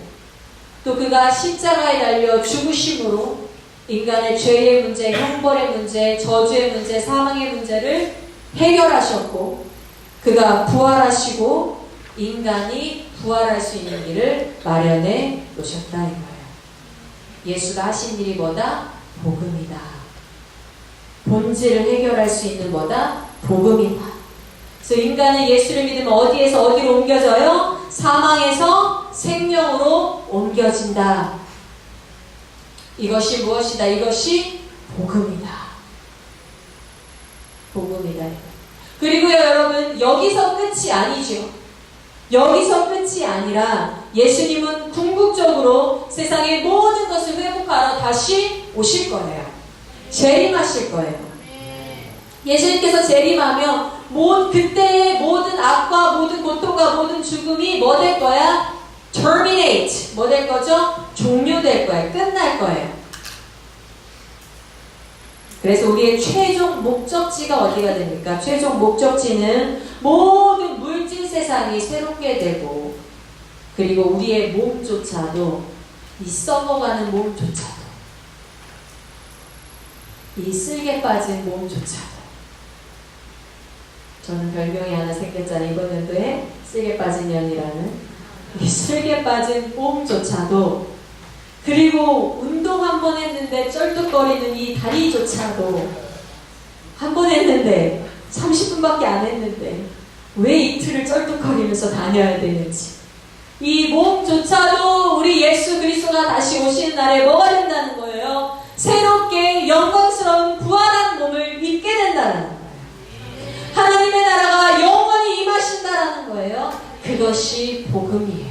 또 그가 십자가에 달려 죽으심으로 인간의 죄의 문제, 형벌의 문제, 저주의 문제, 사망의 문제를 해결하셨고, 그가 부활하시고 인간이 부활할 수 있는 길을 마련해 놓으셨다 이 거예요. 예수가 하신 일이 뭐다? 복음이다. 본질을 해결할 수 있는 뭐다? 복음이다. 그래서 인간은 예수를 믿으면 어디에서 어디로 옮겨져요? 사망에서 생명으로 옮겨진다. 이것이 무엇이다? 이것이 복음이다. 복음이다. 그리고요, 여러분, 여기서 끝이 아니죠. 여기서 끝이 아니라 예수님은 궁극적으로 세상의 모든 것을 회복하러 다시 오실 거예요. 재림하실 거예요. 예수님께서 재림하며 그때의 모든 악과 모든 고통과 모든 죽음이 뭐 될 거야? terminate. 뭐 될 거죠? 종료될 거예요. 끝날 거예요. 그래서 우리의 최종 목적지가 어디가 됩니까? 최종 목적지는 모든 물질 세상이 새롭게 되고, 그리고 우리의 몸조차도, 이 썩어가는 몸조차도, 이 쓸개 빠진 몸조차도, 저는 별명이 하나 생겼잖아요. 이번 연도에 쓸개 빠진 년이라는, 이 쓸개 빠진 몸조차도, 그리고 운동 한 번 했는데 쩔뚝거리는 이 다리조차도, 한 번 했는데 30분밖에 안 했는데 왜 이틀을 쩔뚝거리면서 다녀야 되는지, 이 몸조차도 우리 예수 그리스도가 다시 오시는 날에 뭐가 된다는 거예요? 새롭게 영광스러운 부활한 몸을 입게 된다는 거예요. 하나님의 나라가 영원히 임하신다라는 거예요. 그것이 복음이에요.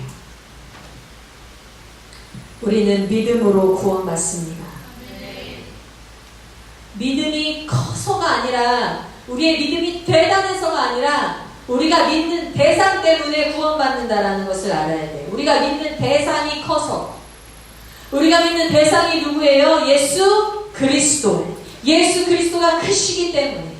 우리는 믿음으로 구원받습니다. 믿음이 커서가 아니라, 우리의 믿음이 대단해서가 아니라, 우리가 믿는 대상 때문에 구원받는다라는 것을 알아야 돼요. 우리가 믿는 대상이 커서. 우리가 믿는 대상이 누구예요? 예수 그리스도. 예수 그리스도가 크시기 때문에,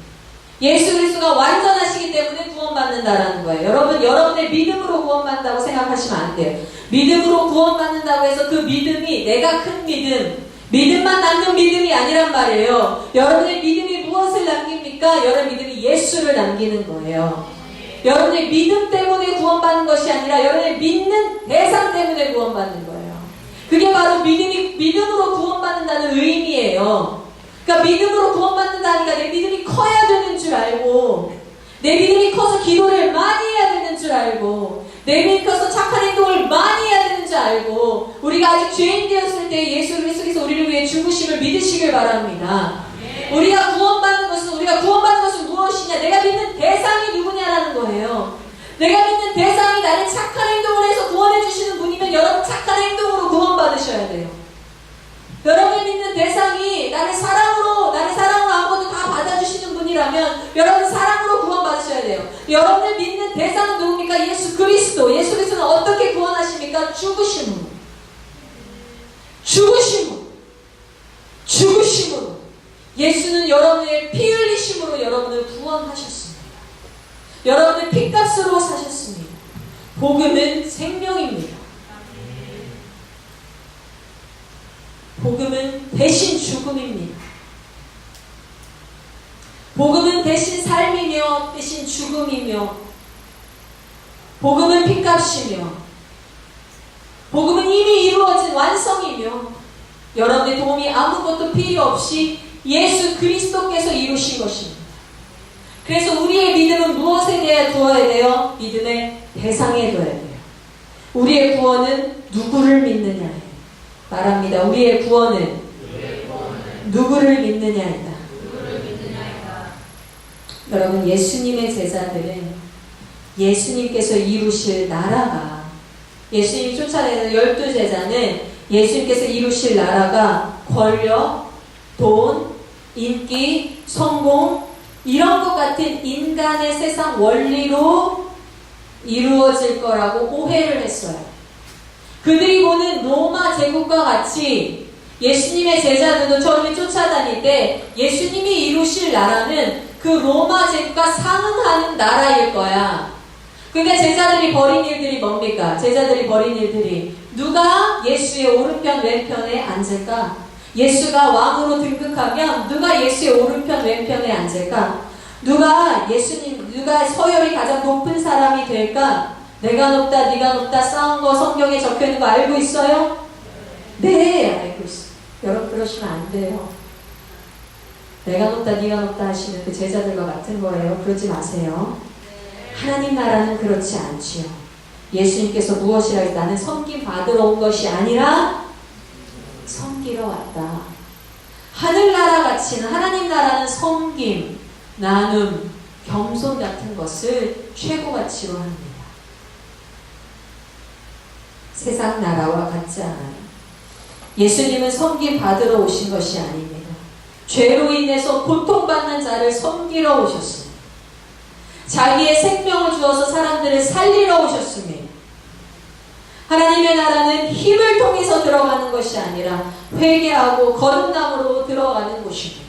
예수 그리스도가 완전하시기 때문에 구원받는다라는 거예요. 여러분, 여러분의 믿음으로 구원받는다고 생각하시면 안 돼요. 믿음으로 구원받는다고 해서 그 믿음이 내가 큰 믿음만 남는 믿음이 아니란 말이에요. 여러분의 믿음이 무엇을 남깁니까? 여러분의 믿음이 예수를 남기는 거예요. 여러분의 믿음 때문에 구원받는 것이 아니라 여러분의 믿는 대상 때문에 구원받는 거예요. 그게 바로 믿음으로 구원받는다는 의미예요. 그러니까 믿음으로 구원받는다니까 내 믿음이 커야 되는 줄 알고, 내 믿음이 커서 기도를 많이 해야 되는 줄 알고, 내 믿음이 커서 착한 행동을 많이 해야 되는 줄 알고, 우리가 아직 죄인 되었을 때 예수 그리스도께서 우리를 위해 죽으심을 믿으시길 바랍니다. 우리가 구원받는 것은 무엇이냐? 내가 믿는 대상이 누구냐라는 거예요. 내가 믿는 대상이 나를 착한 행동을 해서 구원해 주시는 분이면 여러분 착한 행동으로 구원받으셔야 돼요. 여러분이 믿는 대상이 나를 사랑으로 아무것도 다 받아주시는 분이라면 여러분 사랑으로 구원받으셔야 돼요. 여러분을 믿는 대상은 누굽니까? 예수 그리스도. 예수 그리스도는 어떻게 구원하십니까? 죽으심으로. 예수는 여러분의 피 흘리심으로 여러분을 구원하셨습니다. 여러분의 핏값으로 사셨습니다. 복음은 생명입니다. 복음은 대신 죽음입니다. 복음은 대신 삶이며 대신 죽음이며 복음은 핏값이며 복음은 이미 이루어진 완성이며 여러분의 도움이 아무것도 필요 없이 예수 그리스도께서 이루신 것입니다. 그래서 우리의 믿음은 무엇에 대해 두어야 돼요? 믿음의 대상에 둬야 돼요. 우리의 구원은 누구를 믿느냐예요. 말합니다. 우리의 구원은 누구를 믿느냐이다. 여러분, 예수님의 제자들은 예수님께서 이루실 나라가, 예수님이 쫓아내는 12제자는 예수님께서 이루실 나라가 권력, 돈, 인기, 성공 이런 것 같은 인간의 세상 원리로 이루어질 거라고 오해를 했어요. 그들이 보는 로마 제국과 같이 예수님의 제자들도 처음에 쫓아다닐 때 예수님이 이루실 나라는 그 로마 제국과 상응하는 나라일 거야. 그러니까 제자들이 벌인 일들이 뭡니까? 제자들이 벌인 일들이 누가 예수의 오른편 왼편에 앉을까? 예수가 왕으로 등극하면 누가 예수의 오른편 왼편에 앉을까? 누가 서열이 가장 높은 사람이 될까? 내가 높다 네가 높다 싸운 거 성경에 적혀있는 거 알고 있어요? 네, 알고 있어요. 여러분 그러시면 안 돼요. 내가 높다 네가 높다 하시는 그 제자들과 같은 거예요. 그러지 마세요. 하나님 나라는 그렇지 않지요. 예수님께서 무엇이라 해서 나는 섬김 받으러 온 것이 아니라 섬기러 왔다. 하늘나라 가치는, 하나님 나라는 섬김, 나눔, 겸손 같은 것을 최고 가치로 합니다. 세상 나라와 같지 않아요. 예수님은 섬김 받으러 오신 것이 아닙니다. 죄로 인해서 고통받는 자를 섬기러 오셨습니다. 자기의 생명을 주어서 사람들을 살리러 오셨습니다. 하나님의 나라는 힘을 통해서 들어가는 것이 아니라 회개하고 거듭남으로 들어가는 곳입니다.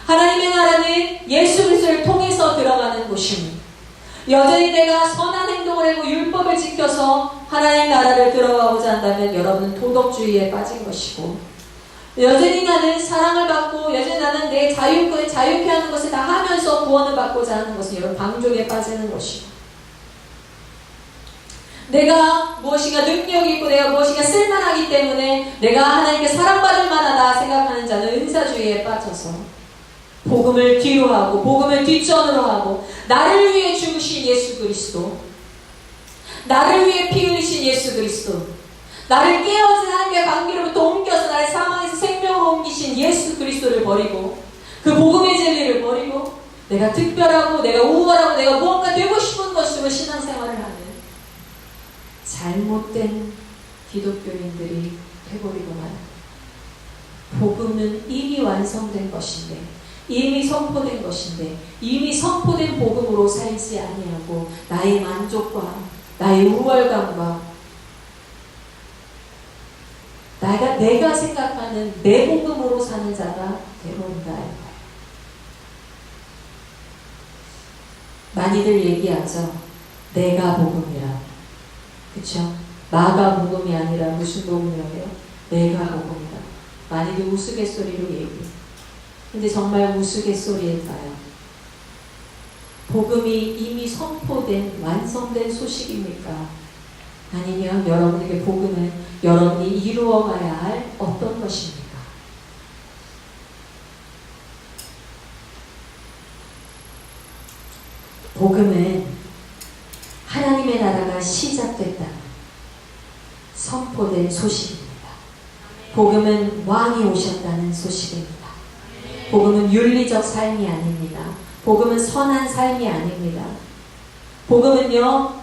하나님의 나라는 예수 그리스도를 통해서 들어가는 곳입니다. 여전히 내가 선한 행동을 하고 율법을 지켜서 하나님 나라를 들어가고자 한다면 여러분은 도덕주의에 빠진 것이고, 여전히 나는 사랑을 받고 여전히 나는 내 자유권을 자유케 하는 것을 다 하면서 구원을 받고자 하는 것은 여러분 방종에 빠지는 것이고, 내가 무엇인가 능력이 있고 내가 무엇인가 쓸만하기 때문에 내가 하나님께 사랑받을 만하다 생각하는 자는 은사주의에 빠져서 복음을 뒤로 하고 복음을 뒷전으로 하고, 나를 위해 죽으신 예수 그리스도, 나를 위해 피 흘리신 예수 그리스도, 나를 깨어진 하나님의 관계로부터 옮겨서 나를 사망에서 생명으로 옮기신 예수 그리스도를 버리고 그 복음의 진리를 버리고 내가 특별하고 내가 우월하고 내가 무언가 되고 싶은 것으로 신앙생활을 하는 잘못된 기독교인들이 되버리고 말합니다. 복음은 이미 완성된 것인데, 이미 선포된 것인데, 이미 선포된 복음으로 살지 아니하고 나의 만족과 나의 우월감과 내가 생각하는 내 복음으로 사는 자가 되버린다. 많이들 얘기하죠. 내가 복음이라. 그쵸? 나가 복음이 아니라 무슨 복음이라고요? 내가 복음이다. 많이들 우스갯소리로 얘기해요. 근데 정말 우스갯소리일까요? 복음이 이미 선포된 완성된 소식입니까? 아니면 여러분에게 복음은 여러분이 이루어가야 할 어떤 것입니까? 복음은 하나님의 나라가 시작됐다는 선포된 소식입니다. 복음은 왕이 오셨다는 소식입니다. 복음은 윤리적 삶이 아닙니다. 복음은 선한 삶이 아닙니다. 복음은요,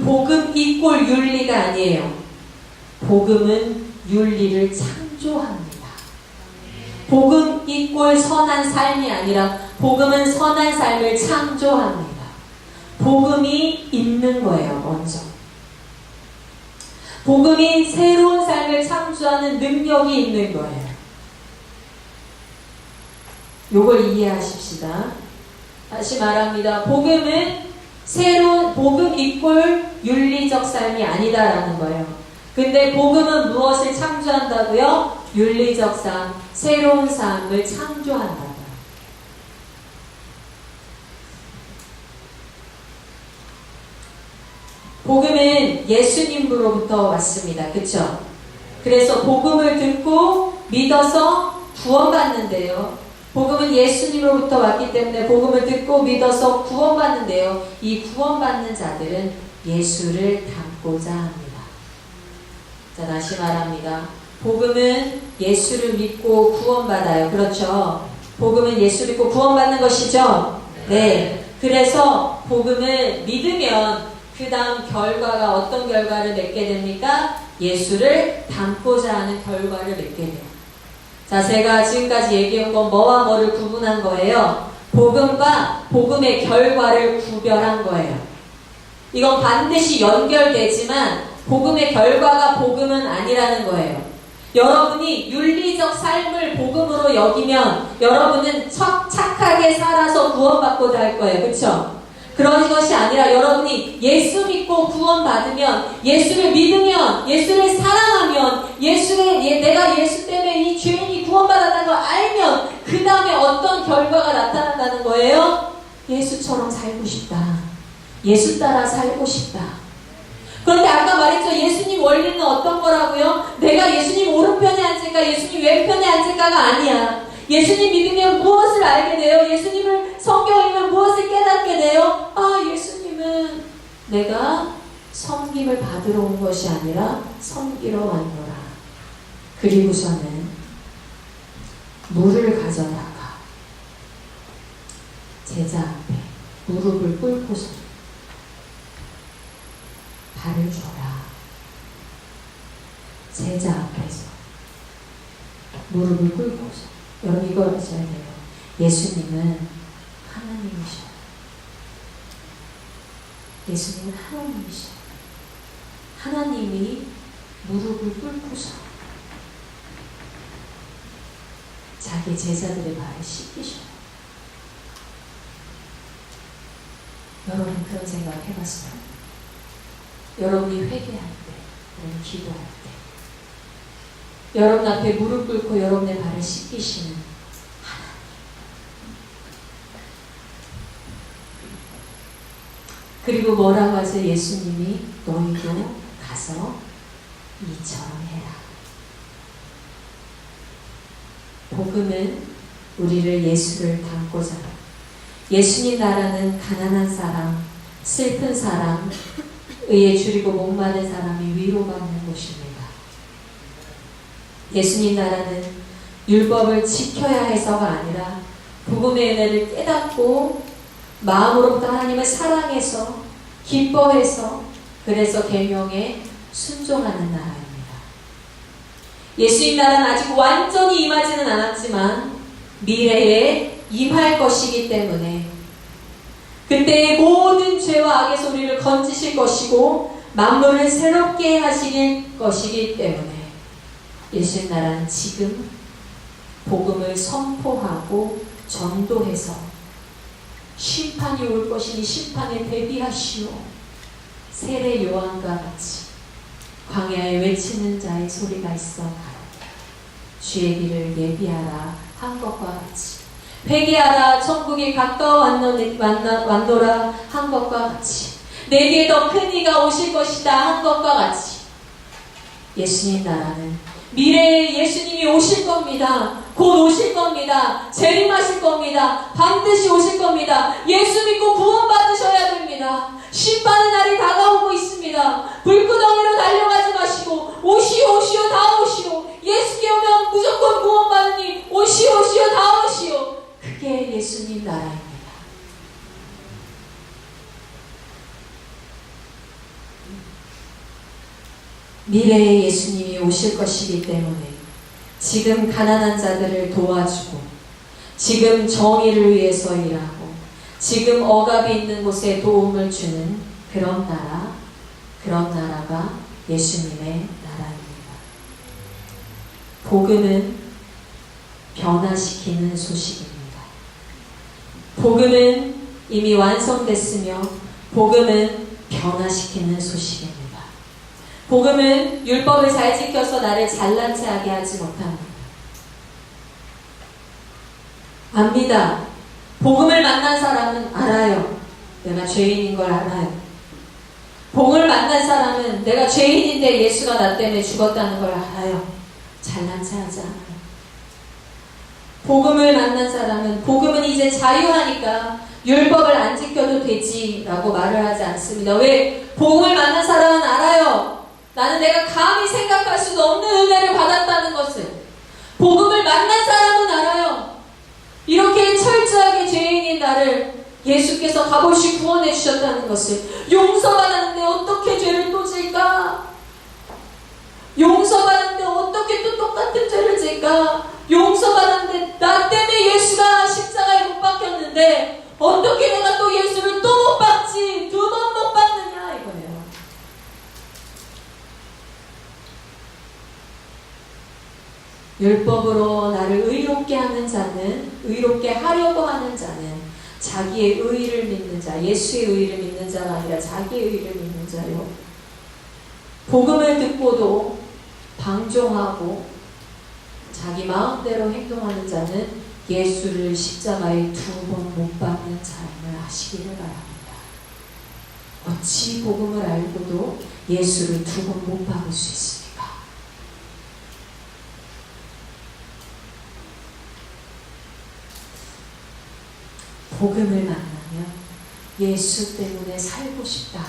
복음 이꼴 윤리가 아니에요. 복음은 윤리를 창조합니다. 복음 이꼴 선한 삶이 아니라 복음은 선한 삶을 창조합니다. 복음이 있는 거예요, 먼저. 복음이 새로운 삶을 창조하는 능력이 있는 거예요. 요걸 이해하십시다. 다시 말합니다. 복음은 새로운 복음 이꼴 윤리적 삶이 아니다라는 거예요. 근데 복음은 무엇을 창조한다고요? 윤리적 삶, 새로운 삶을 창조한다고요. 복음은 예수님으로부터 왔습니다. 그쵸? 그래서 복음을 듣고 믿어서 구원받는데요. 복음은 예수님으로부터 왔기 때문에 복음을 듣고 믿어서 구원받는데요. 이 구원받는 자들은 예수를 닮고자 합니다. 자, 다시 말합니다. 복음은 예수를 믿고 구원받아요. 그렇죠? 복음은 예수 믿고 구원받는 것이죠? 네. 그래서 복음을 믿으면 그 다음 결과가 어떤 결과를 맺게 됩니까? 예수를 닮고자 하는 결과를 맺게 돼요. 자, 제가 지금까지 얘기한 건 뭐와 뭐를 구분한 거예요? 복음과 복음의 결과를 구별한 거예요. 이건 반드시 연결되지만 복음의 결과가 복음은 아니라는 거예요. 여러분이 윤리적 삶을 복음으로 여기면 여러분은 착하게 살아서 구원받고자 할 거예요. 그렇죠? 그런 것이 아니라 여러분이 예수 믿고 구원받으면, 예수를 믿으면, 예수를 사랑하면, 내가 예수 때문에 이 죄인이 구원받았다는 걸 알면 그 다음에 어떤 결과가 나타난다는 거예요? 예수처럼 살고 싶다. 예수 따라 살고 싶다. 그런데 아까 말했죠. 예수님 원리는 어떤 거라고요? 내가 예수님 오른편에 앉을까, 예수님 왼편에 앉을까가 아니야. 예수님 믿으면 무엇을 알게 돼요? 예수님을 성경 읽으면 무엇을 깨닫게 돼요? 아, 예수님은 내가 섬김을 받으러 온 것이 아니라 섬기러 왔노라. 그리고서는 물을 가져다가 제자 앞에 무릎을 꿇고서 발을 줘라. 제자 앞에서 무릎을 꿇고서. 여러분 이걸 아셔야 돼요. 예수님은 하나님이셔요. 예수님은 하나님이셔요. 하나님이 무릎을 꿇고서 자기 제자들의 발을 씻기셔요. 여러분 그런 생각 해봤어요? 여러분이 회개할 때, 여러분 기도할 때, 여러분 앞에 무릎 꿇고 여러분의 발을 씻기시는 하나님. 그리고 뭐라고 하세요? 예수님이 너희도 가서 이처럼 해라. 복음은 우리를 예수를 닮고자 합니다. 예수님 나라는 가난한 사람, 슬픈 사람, 의에 줄이고 목마른 사람이 위로받는 곳입니다. 예수님 나라는 율법을 지켜야 해서가 아니라 복음의 은혜를 깨닫고 마음으로부터 하나님을 사랑해서 기뻐해서 그래서 계명에 순종하는 나라입니다. 예수님 나라는 아직 완전히 임하지는 않았지만 미래에 임할 것이기 때문에 그때의 모든 죄와 악의 소리를 건지실 것이고 만물을 새롭게 하실 것이기 때문에 예수님 나라는 지금 복음을 선포하고 전도해서 심판이 올 것이니 심판에 대비하시오. 세례 요한과 같이 광야에 외치는 자의 소리가 있어 주의 길을 예비하라 한 것과 같이 회개하라 천국이 가까워 왔노라 한 것과 같이 내게 더 큰 이가 오실 것이다 한 것과 같이 예수님 나라는 미래에 예수님이 오실 겁니다. 곧 오실 겁니다. 재림하실 겁니다. 반드시 오실 겁니다. 예수 믿고 구원받으셔야 됩니다. 심판의 날이 다가오고 있습니다. 불구덩이로 달려가지 마시고 오시오 오시오 다 오시오. 예수께 오면 무조건 구원받으니 오시오 오시오 다 오시오. 그게 예수님 나라입니다. 미래에 예수님이 오실 것이기 때문에 지금 가난한 자들을 도와주고 지금 정의를 위해서 일하고 지금 억압이 있는 곳에 도움을 주는 그런 나라가 예수님의 나라입니다. 복음은 변화시키는 소식입니다. 복음은 이미 완성됐으며 복음은 변화시키는 소식입니다. 복음은 율법을 잘 지켜서 나를 잘난 체하게 하지 못합니다. 압니다. 복음을 만난 사람은 알아요. 내가 죄인인 걸 알아요. 복음을 만난 사람은 내가 죄인인데 예수가 나 때문에 죽었다는 걸 알아요. 잘난 체하지 않아요. 복음을 만난 사람은 복음은 이제 자유하니까 율법을 안 지켜도 되지 라고 말을 하지 않습니다. 왜? 복음을 만난 사람은 알아요. 나는 내가 감히 생각할 수도 없는 은혜를 받았다는 것을. 복음을 만난 사람은 알아요. 이렇게 철저하게 죄인인 나를 예수께서 값없이 구원해 주셨다는 것을. 용서받았는데 어떻게 죄를 또 질까? 용서받았는데 어떻게 또 똑같은 죄를 질까? 용서받았는데 나 때문에 예수가 십자가에 못 박혔는데 어떻게 내가 또 예수를 또 못 박지? 2번 못 박느냐 이거예요. 율법으로 나를 의롭게 하는 자는, 의롭게 하려고 하는 자는 자기의 의의를 믿는 자, 예수의 의의를 믿는 자가 아니라 자기의 의의를 믿는 자요. 복음을 듣고도 방종하고 자기 마음대로 행동하는 자는 예수를 십자가에 2번 못 박는 삶을 하시기를 바랍니다. 어찌 복음을 알고도 예수를 2번 못 박을 수 있습니까? 복음을 만나면 예수 때문에 살고 싶다.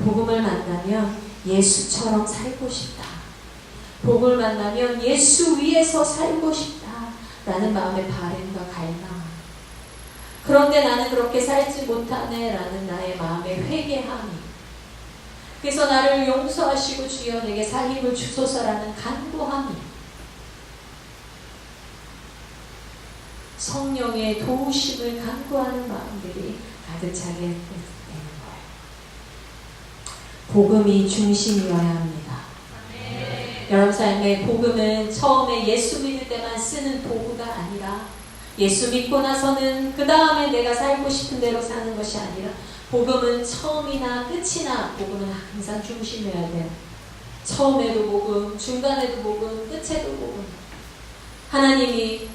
복음을 만나면 예수처럼 살고 싶다. 복음을 만나면 예수 위에서 살고 싶다. 라는 마음의 바램과 갈망. 그런데 나는 그렇게 살지 못하네 라는 나의 마음의 회개함이. 그래서 나를 용서하시고 주여 내게 살림을 주소서라는 간구함이. 성령의 도우심을 간구하는 마음들이 가득 차게 되는 거예요. 복음이 중심이어야 합니다. 여러분 삶의 복음은 처음에 예수 믿을 때만 쓰는 도구가 아니라 예수 믿고 나서는 그 다음에 내가 살고 싶은 대로 사는 것이 아니라 복음은 처음이나 끝이나 복음은 항상 중심이어야 돼요. 처음에도 복음, 중간에도 복음, 끝에도 복음. 하나님이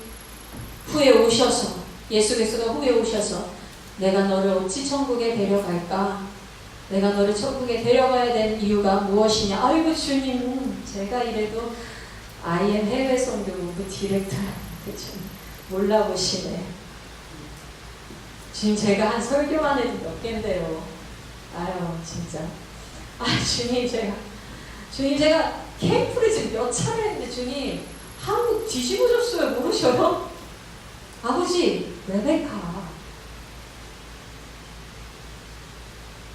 후에 오셔서, 예수께서가 후에 오셔서 내가 너를 어찌 천국에 데려갈까? 내가 너를 천국에 데려가야 되는 이유가 무엇이냐? 아이고 주님, 제가 이래도 IM 해외 선교부 디렉터한테 좀 몰라보시네. 주님 제가 한 설교만 해도 몇 개인데요. 아유 진짜. 아 주님 제가 캠프를 지금 몇 차례 했는데 주님 한국 뒤집어졌어요. 모르셔요? 아버지 레베카.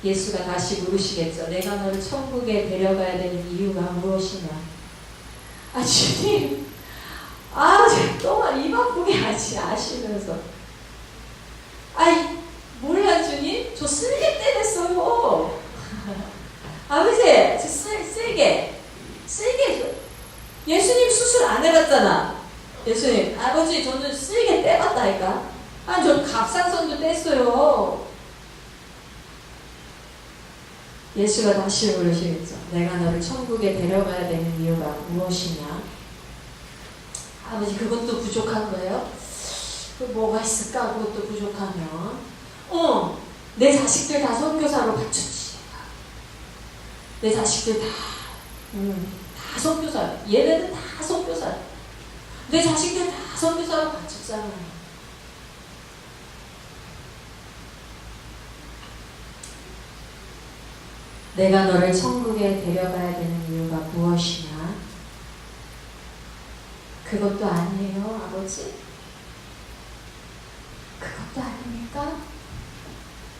예수가 다시 물으시겠죠. 내가 너를 천국에 데려가야 되는 이유가 무엇이냐. 아 주님 정말 입 아프게 아시면서 아이 몰라 주님 저 쓸개 때렸어요. 아버지 저 쓸개 예수님 수술 안 해봤잖아. 예수님 아버지 저는 쓸개 떼봤다니까. 아니 저 갑상선도 뗐어요. 예수가 다시 물으시겠죠. 내가 너를 천국에 데려가야 되는 이유가 무엇이냐. 아버지 그것도 부족한 거예요? 뭐가 있을까? 그것도 부족하면 내 자식들 다 선교사로 바쳤지. 내 자식들 다 선교사. 얘네들 다 선교사. 내 자식들 다 선교사로 바쳤잖아요. 내가 너를 천국에 데려가야 되는 이유가 무엇이냐? 그것도 아니에요, 아버지? 그것도 아닙니까?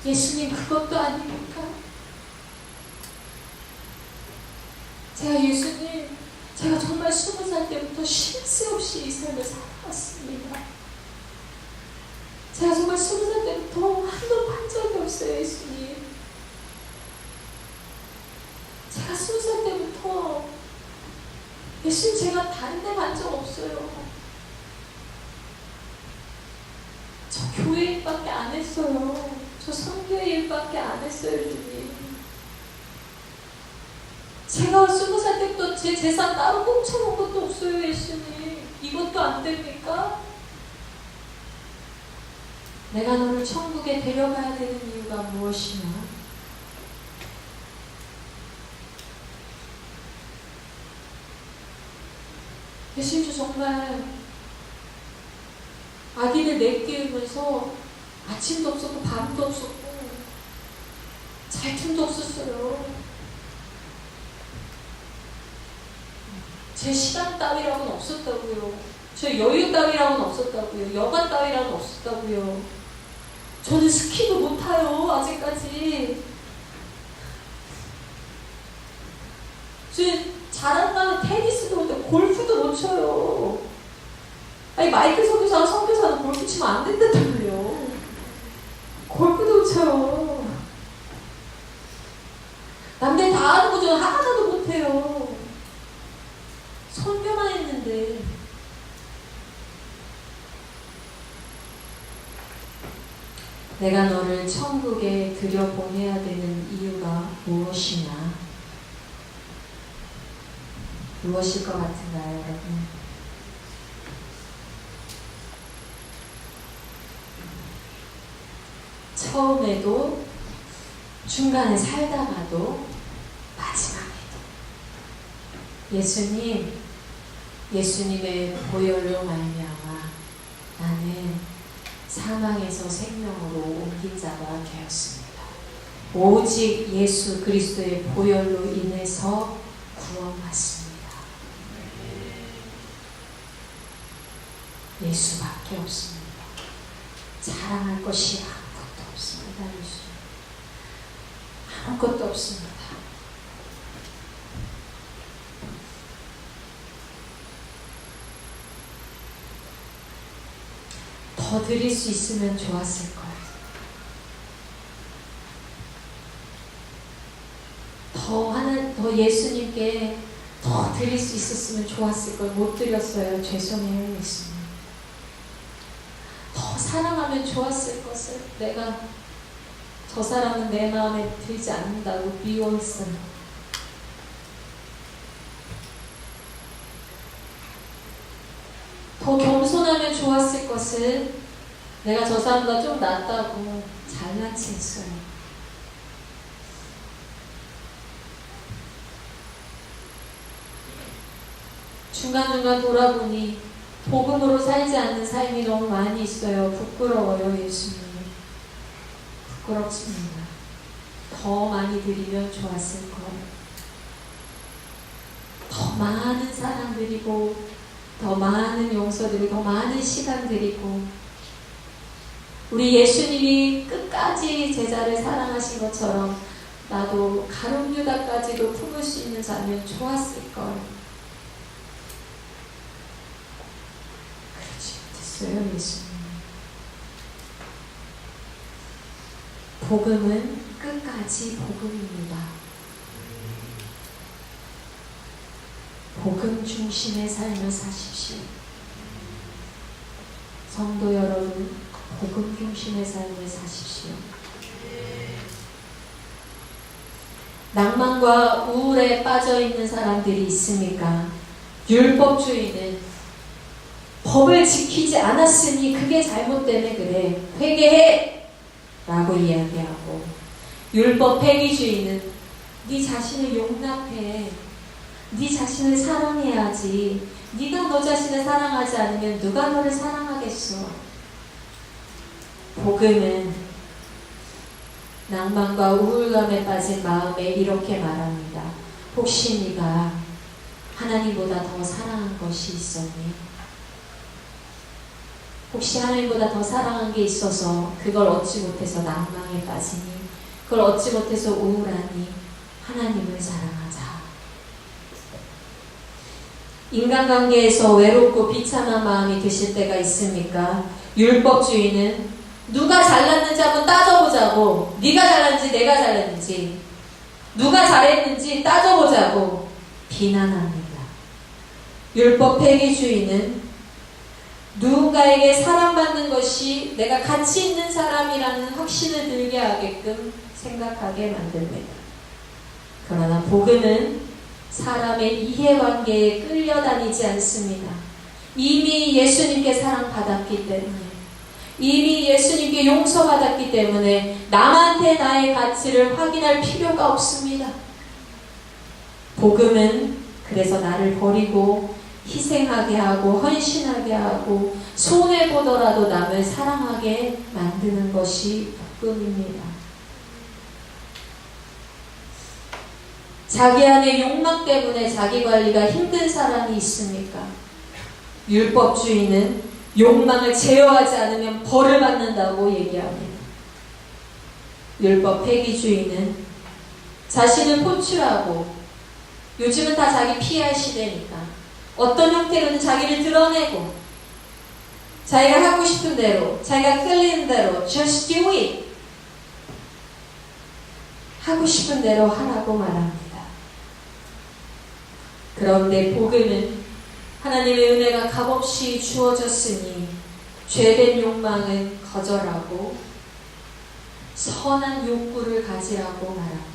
예수님, 그것도 아닙니까? 제가 정말 20살 때부터 쉴 새 없이 이 삶을 살아왔습니다. 제가 정말 20살 때부터 한도 판 적이 없어요, 예수님. 제가 20살 때부터 예수님 제가 다른 데 간 적 없어요. 저 교회 일밖에 안 했어요. 저 선교회 일밖에 안 했어요, 주님. 제가 20살 때부터 제 재산 따로 꽁쳐놓은 것도 없어요, 예수님. 이것도 안 됩니까? 내가 너를 천국에 데려가야 되는 이유가 무엇이냐? 예수님, 저 정말 아기를 키우면서 아침도 없었고 밤도 없었고 잘 틈도 없었어요. 제 시간 따위라고는 없었다고요. 저 여유 따위라고는 없었다고요. 여가 따위라고는 없었다고요. 저는 스키도 못 타요, 아직까지. 저는 잘한다는 테니스도 못해요. 골프도 못 쳐요. 아니, 마이클 선교사가 선교사는 골프 치면 안 된다고요. 골프도 못 쳐요. 남들 다 하는 거 저는 하나도 못해요. 선교만 했는데. 내가 너를 천국에 들여보내야 되는 이유가 무엇이냐? 무엇일 것 같은가요, 여러분? 처음에도, 중간에 살다가도, 마지막에도 예수님의 보혈로 말미암아 나는 사망에서 생명으로 옮긴 자가 되었습니다. 오직 예수 그리스도의 보혈로 인해서 구원받습니다. 예수밖에 없습니다. 자랑할 것이 아무것도 없습니다. 예수. 아무것도 없습니다. 더 드릴 수 있으면 좋았을 거예요. 더 예수님께 더 드릴 수 있었으면 좋았을 걸. 못 드렸어요. 죄송해요, 예수님. 더 사랑하면 좋았을 것을 내가 저 사람은 내 마음에 들지 않는다고 미워했어요. 더 겸손하면 좋았을 것을 내가 저 사람보다 좀 낫다고 잘난 체 했어요. 중간중간 돌아보니 복음으로 살지 않는 삶이 너무 많이 있어요. 부끄러워요, 예수님. 부끄럽습니다. 더 많이 드리면 좋았을 거예요. 더 많은 사랑 드리고, 더 많은 용서 드리고, 더 많은 시간 드리고, 우리 예수님이 끝까지 제자를 사랑하신 것처럼 나도 가룟 유다까지도 품을 수 있는 자면 좋았을 걸. 그렇지 못했어요, 예수님. 복음은 끝까지 복음입니다. 복음 중심의 삶을 사십시오. 성도 여러분, 복음 중심의 삶을 사십시오. 낭만과 우울에 빠져있는 사람들이 있습니까? 율법주의는 법을 지키지 않았으니 그게 잘못 때문에 그래. 회개해! 라고 이야기하고, 율법 폐기주의는 네 자신을 용납해. 네 자신을 사랑해야지. 네가 너 자신을 사랑하지 않으면 누가 너를 사랑하겠어? 복음은 낭만과 우울감에 빠진 마음에 이렇게 말합니다. 혹시 네가 하나님보다 더 사랑한 것이 있었니? 혹시 하나님보다 더 사랑한 게 있어서 그걸 얻지 못해서 낭망에 빠지니? 그걸 얻지 못해서 우울하니? 하나님을 사랑하자. 인간관계에서 외롭고 비참한 마음이 드실 때가 있습니까? 율법주의는 누가 잘났는지 한번 따져보자고, 네가 잘났는지 내가 잘났는지, 누가 잘했는지 따져보자고 비난합니다. 율법 폐기주의는 누군가에게 사랑받는 것이 내가 가치 있는 사람이라는 확신을 들게 하게끔 생각하게 만듭니다. 그러나 복음은 사람의 이해관계에 끌려다니지 않습니다. 이미 예수님께 사랑받았기 때문에, 이미 예수님께 용서받았기 때문에 남한테 나의 가치를 확인할 필요가 없습니다. 복음은 그래서 나를 버리고 희생하게 하고 헌신하게 하고 손해보더라도 남을 사랑하게 만드는 것이 복음입니다. 자기 안의 욕망 때문에 자기 관리가 힘든 사람이 있습니까? 율법주의는 욕망을 제어하지 않으면 벌을 받는다고 얘기합니다. 율법 폐기주의는 자신을 포출하고, 요즘은 다 자기 PR 시대니까 어떤 형태로든 자기를 드러내고 자기가 하고 싶은 대로, 자기가 끌리는 대로 just do it, 하고 싶은 대로 하라고 말합니다. 그런데 복음은 하나님의 은혜가 값없이 주어졌으니 죄된 욕망은 거절하고 선한 욕구를 가지라고 말합니다.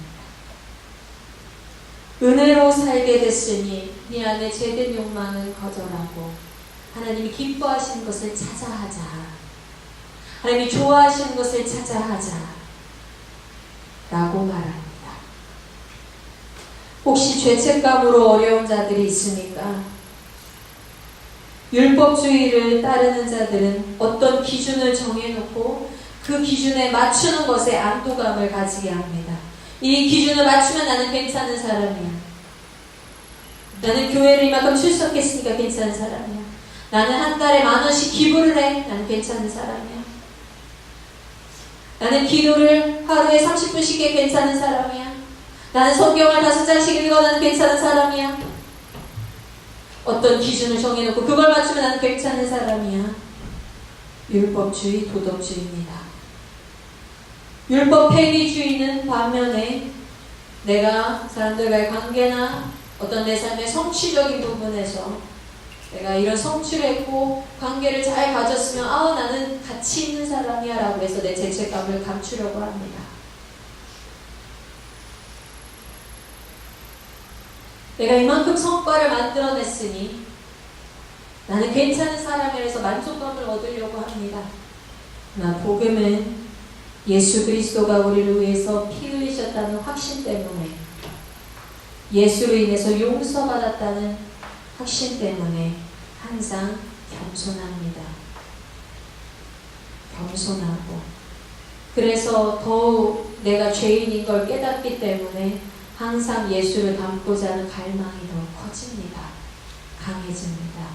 은혜로 살게 됐으니 네 안에 죄된 욕망은 거절하고 하나님이 기뻐하시는 것을 찾아 하자. 하나님이 좋아하시는 것을 찾아 하자 라고 말합니다. 혹시 죄책감으로 어려운 자들이 있습니까? 율법주의를 따르는 자들은 어떤 기준을 정해놓고 그 기준에 맞추는 것에 안도감을 가지게 합니다. 이 기준을 맞추면 나는 괜찮은 사람이야. 나는 교회를 이만큼 출석했으니까 괜찮은 사람이야. 나는 한 달에 10,000원씩 기부를 해. 나는 괜찮은 사람이야. 나는 기도를 하루에 30분씩 해. 괜찮은 사람이야. 나는 성경을 5장씩 읽어. 나는 괜찮은 사람이야. 어떤 기준을 정해놓고 그걸 맞추면 나는 괜찮은 사람이야. 율법주의, 도덕주의입니다. 율법 폐기주의는 반면에 내가 사람들과의 관계나 어떤 내 삶의 성취적인 부분에서 내가 이런 성취를 했고 관계를 잘 가졌으면 나는 가치 있는 사람이야 라고 해서 내 죄책감을 감추려고 합니다. 내가 이만큼 성과를 만들어냈으니 나는 괜찮은 사람이라서 만족감을 얻으려고 합니다. 그러나 복음은 예수 그리스도가 우리를 위해서 피 흘리셨다는 확신 때문에, 예수로 인해서 용서받았다는 확신 때문에 항상 겸손합니다. 겸손하고, 그래서 더욱 내가 죄인인 걸 깨닫기 때문에 항상 예수를 닮고자 하는 갈망이 더 커집니다. 강해집니다.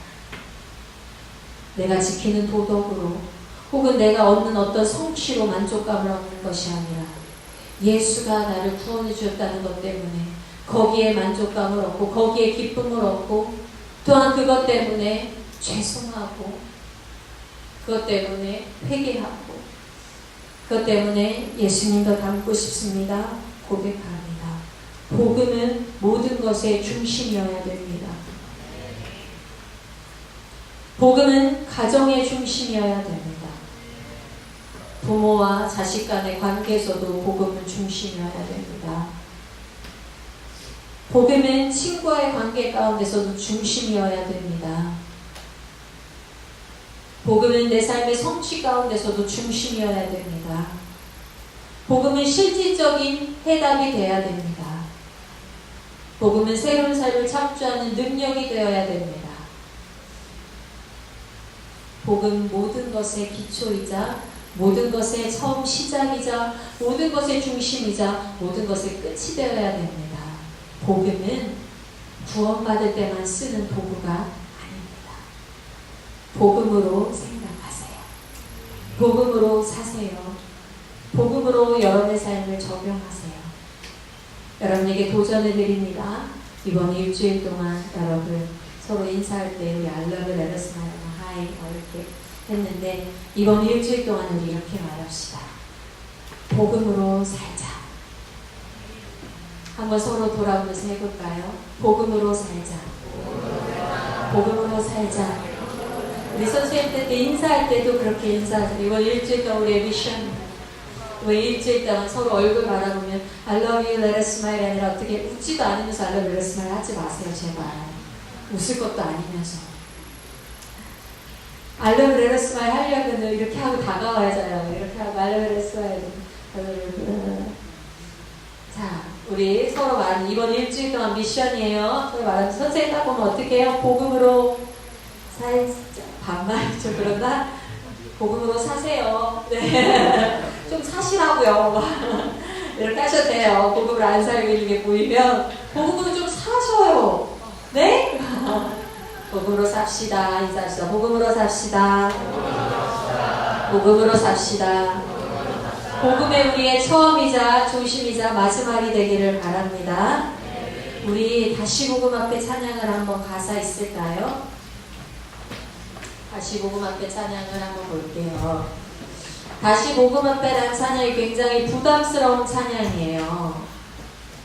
내가 지키는 도덕으로 혹은 내가 얻는 어떤 성취로 만족감을 얻는 것이 아니라 예수가 나를 구원해 주었다는 것 때문에 거기에 만족감을 얻고 거기에 기쁨을 얻고 또한 그것 때문에 죄송하고 그것 때문에 회개하고 그것 때문에 예수님도 닮고 싶습니다. 고백합니다. 복음은 모든 것의 중심이어야 됩니다. 복음은 가정의 중심이어야 됩니다. 부모와 자식 간의 관계에서도 복음은 중심이어야 됩니다. 복음은 친구와의 관계 가운데서도 중심이어야 됩니다. 복음은 내 삶의 성취 가운데서도 중심이어야 됩니다. 복음은 실질적인 해답이 되어야 됩니다. 복음은 새로운 삶을 창조하는 능력이 되어야 됩니다. 복음 모든 것의 기초이자 모든 것의 처음 시작이자 모든 것의 중심이자 모든 것의 끝이 되어야 됩니다. 복음은 구원받을 때만 쓰는 도구가 아닙니다. 복음으로 생각하세요. 복음으로 사세요. 복음으로 여러분의 삶을 적용하세요. 여러분에게 도전을 드립니다. 이번 일주일 동안 여러분 서로 인사할 때 우리 I love you, let us smile, hi 이렇게 했는데 이번 일주일 동안 우리 이렇게 말합시다. 복음으로 살자. 한번 서로 돌아보면서 해볼까요? 복음으로 살자. 복음으로 살자. 우리 선생님들 때 인사할 때도 그렇게 인사하세요. 이번 일주일 동안 우리의 미션, 왜 일주일 동안 서로 얼굴 바라보면 I love you, let us smile 아니라 어떻게 웃지도 않으면서 I love you, let us smile 하지 마세요, 제발. 웃을 것도 아니면서. I love you, let us smile 하려면 이렇게 하고 다가와야잖아요. 이렇게 하고 I love you, let us smile. 자, 우리 서로 말하는 이번 일주일 동안 미션이에요. 서로 말하는 선생님 딱 보면 어떻게 해요? 복음으로 반말이죠. 그런가? 복음으로 사세요. 네. 좀 사시라고요. 이렇게 하셔도 돼요. 복음을 안 살고 있는 게 보이면 복음으로 좀 사셔요. 네? 복음으로 삽시다. 인사합시다. 복음으로 삽시다. 복음으로 삽시다. 복음의 우리의 처음이자 중심이자 마지막이 되기를 바랍니다. 우리 다시 복음 앞에 찬양을 한번 가사 있을까요? 다시 복음 앞에 찬양을 한번 볼게요. 다시 복음 앞에라는 찬양이 굉장히 부담스러운 찬양이에요.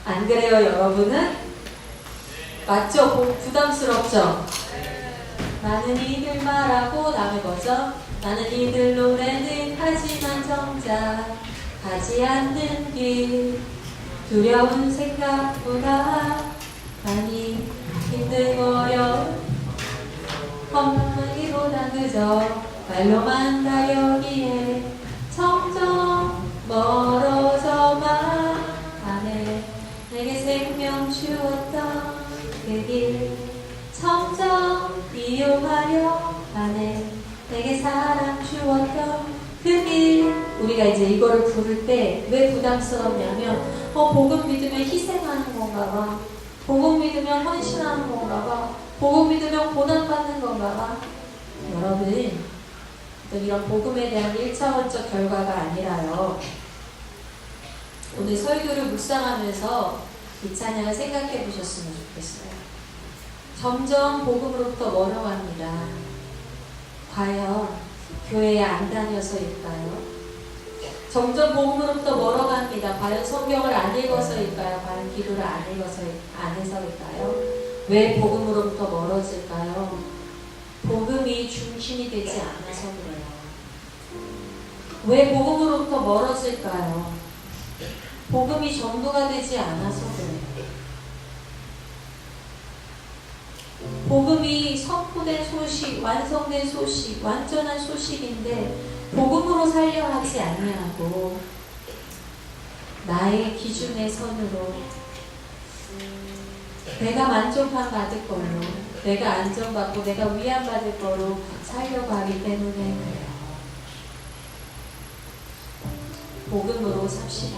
안 그래요, 여러분은? 맞죠? 부담스럽죠? 많은 이들 말하고 남의 거죠? 나는 이들 노래는 하지만 정작 가지 않는 길 두려운 생각보다 많이 힘들고 어려운 험하기보다 그저 말로만 다 여기에 점점 멀어져만 가네. 내게 생명 주었던 그 길 점점 이용하려 하네. 내게 사랑 주었던 그 길. 우리가 이제 이거를 부를 때 왜 부담스럽냐면 복음 믿으면 희생하는 건가 봐. 복음 믿으면 헌신하는 건가 봐. 복음 믿으면 고난받는 건가 봐. 여러분, 이런 복음에 대한 1차원적 결과가 아니라요. 오늘 설교를 묵상하면서 이 찬양을 생각해 보셨으면 좋겠어요. 점점 복음으로부터 멀어갑니다. 과연 교회에 안 다녀서일까요? 점점 복음으로부터 멀어갑니다. 과연 성경을 안 읽어서일까요? 과연 기도를 안 해서일까요? 왜 복음으로부터 멀어질까요? 복음이 중심이 되지 않아서 그래요. 왜 복음으로부터 멀어질까요? 복음이 전부가 되지 않아서 그래요. 복음이 선포된 소식, 완성된 소식, 완전한 소식인데 복음으로 살려 하지 아니하고 나의 기준의 선으로 내가 만족함 받을 걸로, 내가 안정받고 내가 위안받을 거로 살려고 하기 때문에 그래요. 복음으로 삽시다.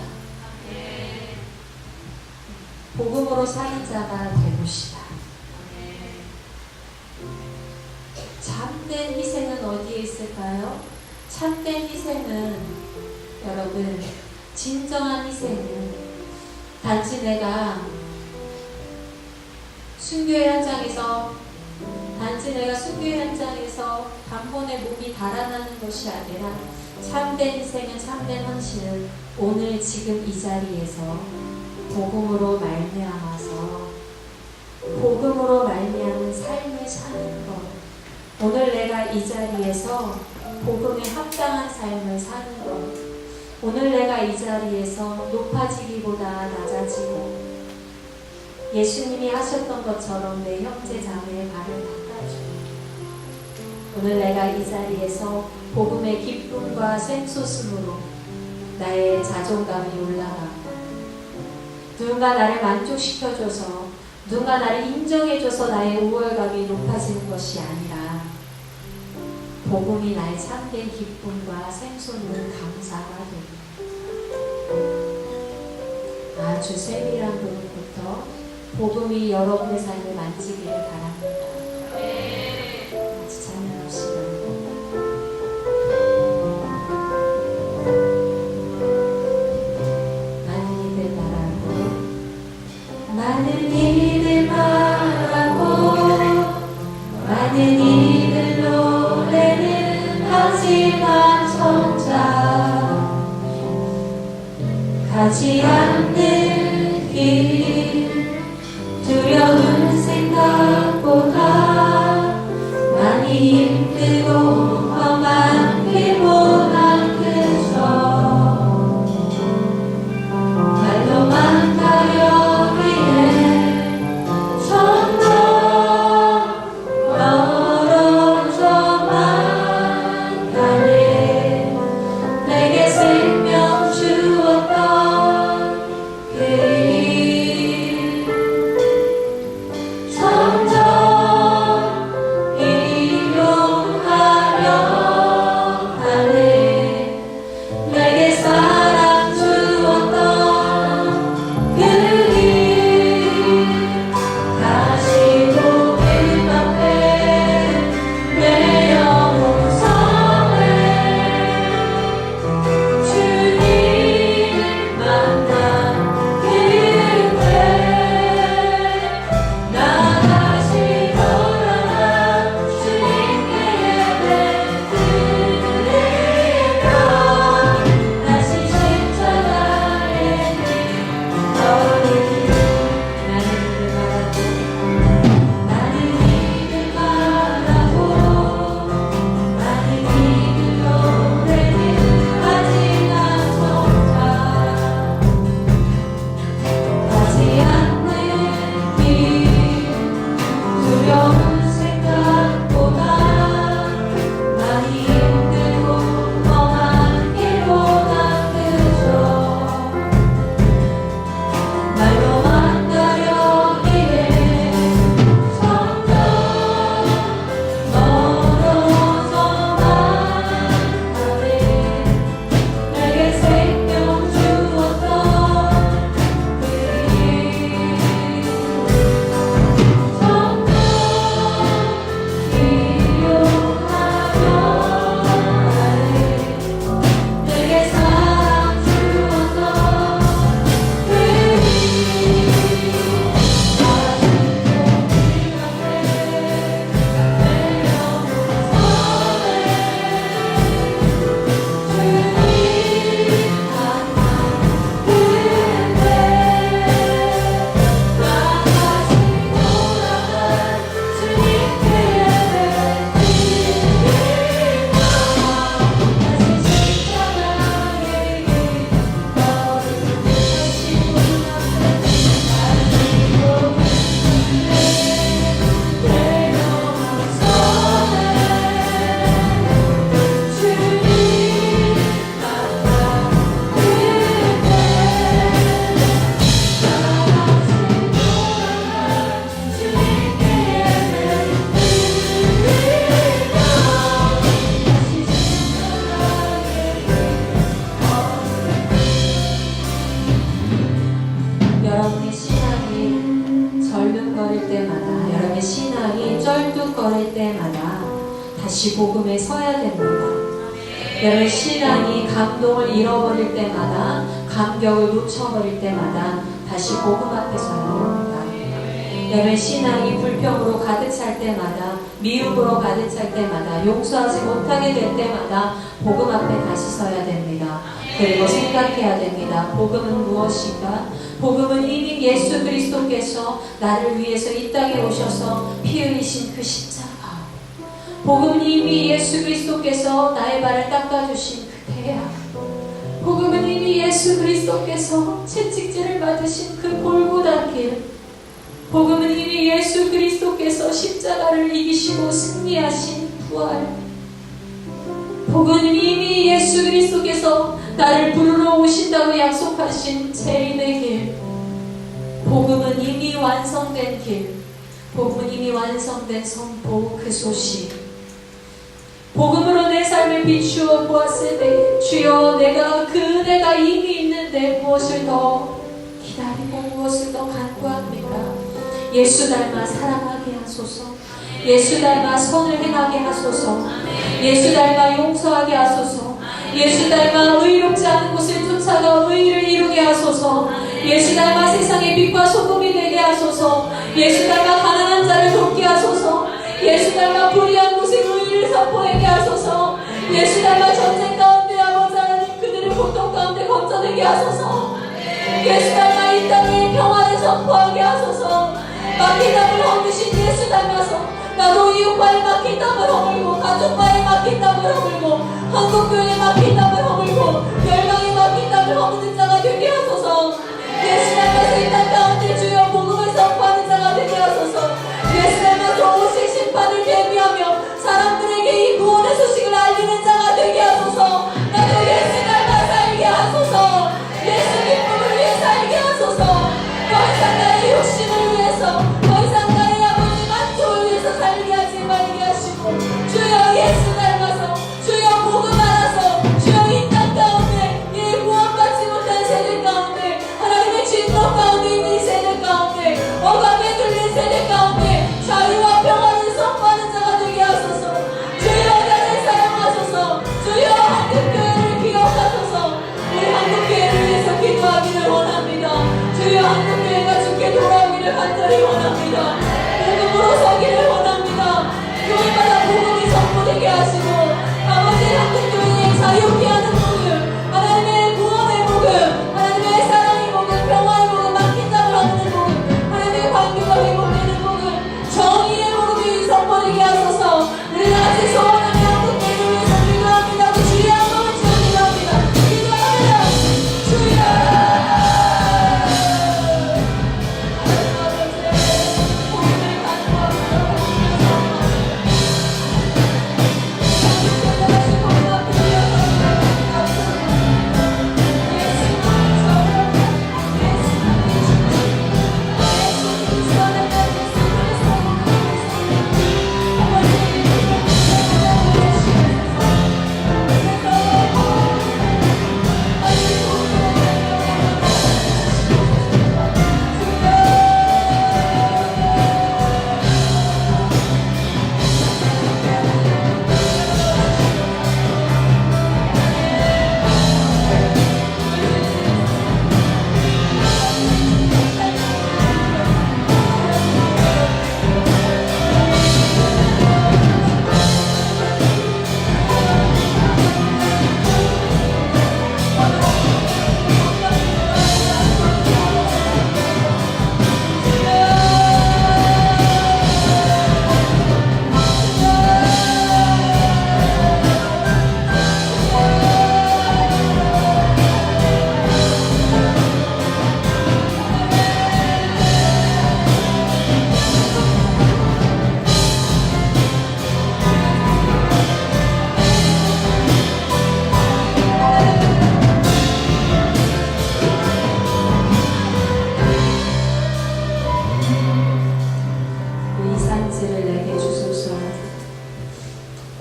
복음으로 사는 자가 되봅시다. 참된 희생은 어디에 있을까요? 참된 희생은, 여러분, 진정한 희생은 단지 내가 순교의 현장에서 단번에 목이 달아나는 것이 아니라 참된 희생은, 참된 헌신은 오늘 지금 이 자리에서 복음으로 말미암아서 복음으로 말미암은 삶을 사는 것. 오늘 내가 이 자리에서 복음에 합당한 삶을 사는 것. 오늘 내가 이 자리에서 높아지기보다 낮아지고 예수님이 하셨던 것처럼 내 형제 자매의 발을 닦아주고, 오늘 내가 이 자리에서 복음의 기쁨과 샘솟음으로 나의 자존감이 올라가고 누군가 나를 만족시켜줘서, 누군가 나를 인정해줘서 나의 우월감이 높아지는 것이 아니라 복음이 나의 참된 기쁨과 샘솟는 감사가 됩니다. 아주 세밀한 부분부터 복음이 여러분의 삶을 만지기를 바랍니다. 같이 찬양합시다. 많은 이들 말하고 많은 이들 노래는 하지만 정작 가지 않는 길 두려운 생각보다 많이 힘들고 넘어질 때마다, 여러분의 신앙이 쩔뚝거릴 때마다 다시 복음에 서야 됩니다. 여러분의 신앙이 감동을 잃어버릴 때마다, 감격을 놓쳐버릴 때마다 다시 복음 앞에 서야 됩니다. 여러분의 신앙이 불평으로 가득 찰 때마다, 미움으로 가득 찰 때마다, 용서하지 못하게 될 때마다 복음 앞에 다시 서야 됩니다. 그리고 생각해야 됩니다. 복음은 무엇인가? 복음은 이미 예수 그리스도께서 나를 위해서 이 땅에 오셔서 피 흘리신 그 십자가, 복음은 이미 예수 그리스도께서 나의 발을 닦아주신 그 대학, 복음은 이미 예수 그리스도께서 채찍질을 받으신 그 골고다 길, 복음은 이미 예수 그리스도께서 십자가를 이기시고 승리하신 부활, 복음은 이미 예수 그리스도께서 나를 부르러 오신다고 약속하신 재림의 길, 복음은 이미 완성된 길, 복음은 이미 완성된 선포 그 소식, 복음으로 내 삶을 비추어 보았을 때 주여 내가 그 은혜가 이미 있는데 무엇을 더 기다리고 무엇을 더 간구합니까? 예수 닮아 사랑하게 하소서, 예수 닮아 선을 행하게 하소서, 예수 닮아 용서하게 하소서, 예수 닮아 의롭지 않은 곳을 쫓아가 의를 이루게 하소서, 예수 닮아 세상의 빛과 소금이 되게 하소서, 예수 닮아 가난한 자를 돕게 하소서, 예수 닮아 불의한 곳에 의를 선포하게 하소서, 예수 닮아 전쟁 가운데 아버지 하나님 그들을 고통 가운데 건져내게 하소서, 예수 닮아 이 땅에 평화를 선포하게 하소서, 막힌 땀을 허무신 예수 닮아서 나도 이웃과의 막힌 땀을 허물고, 가족과의 막힌 땀을 허물고, 한국교회의 막힌 땀을 허물고, 열방의 막힌 땀을 허무는 자가 되게 하소서, 예수 닮아서 이 땅 가운데 주여 복음을 선포하는 자가 되게 하소서, 예수 닮아서 오실 심판을 대비하며 사람들에게 이 구원의 소식을 알리는 자가 되게 하소서, 나도 예수 닮아 살게 하소서, 예수 기쁨을 위해 살게 하소서, 더 이상 나의 욕심을 위해서, 더 이상 나의 아버지 만족을 위해서 살게 하지 말게 하시고, 주여 예수 닮아서, 주여 복음 알아서, 주여 이 땅 가운데 이 구원받지 못한 세대 가운데, 하나님의 진노 가운데 있는 이 세대 가운데, 억압에 들린 세대 가운데 자유와 평화를 선포하는 자가 되게 하소서, 주여 나를 사랑하소서, 주여 한국교회를 기억하소서, 우리 한국교회를 위해서 기도하기를 원합니다. 주여 한국교회가 주께 돌아오기를 간절히 원합니다. 복음으로 서기를 원합니다. 교회마다 복음이 선포되게 하시고, 아버지 한국교회에 자유케 하는 복음, 하나님의 구원의 복음, 하나님의 사랑의 복음, 평화의 복음, 막힌 땀을 얻는 복음, 하나님의 관계가 회복되는 복음, 정의의 복음이 선포되게 하소서. 우리 다같이 소원하며 한국교회를 위해서 기도합니다. 그 주의 한번을 주여 기도합니다. 기도합니다. 주여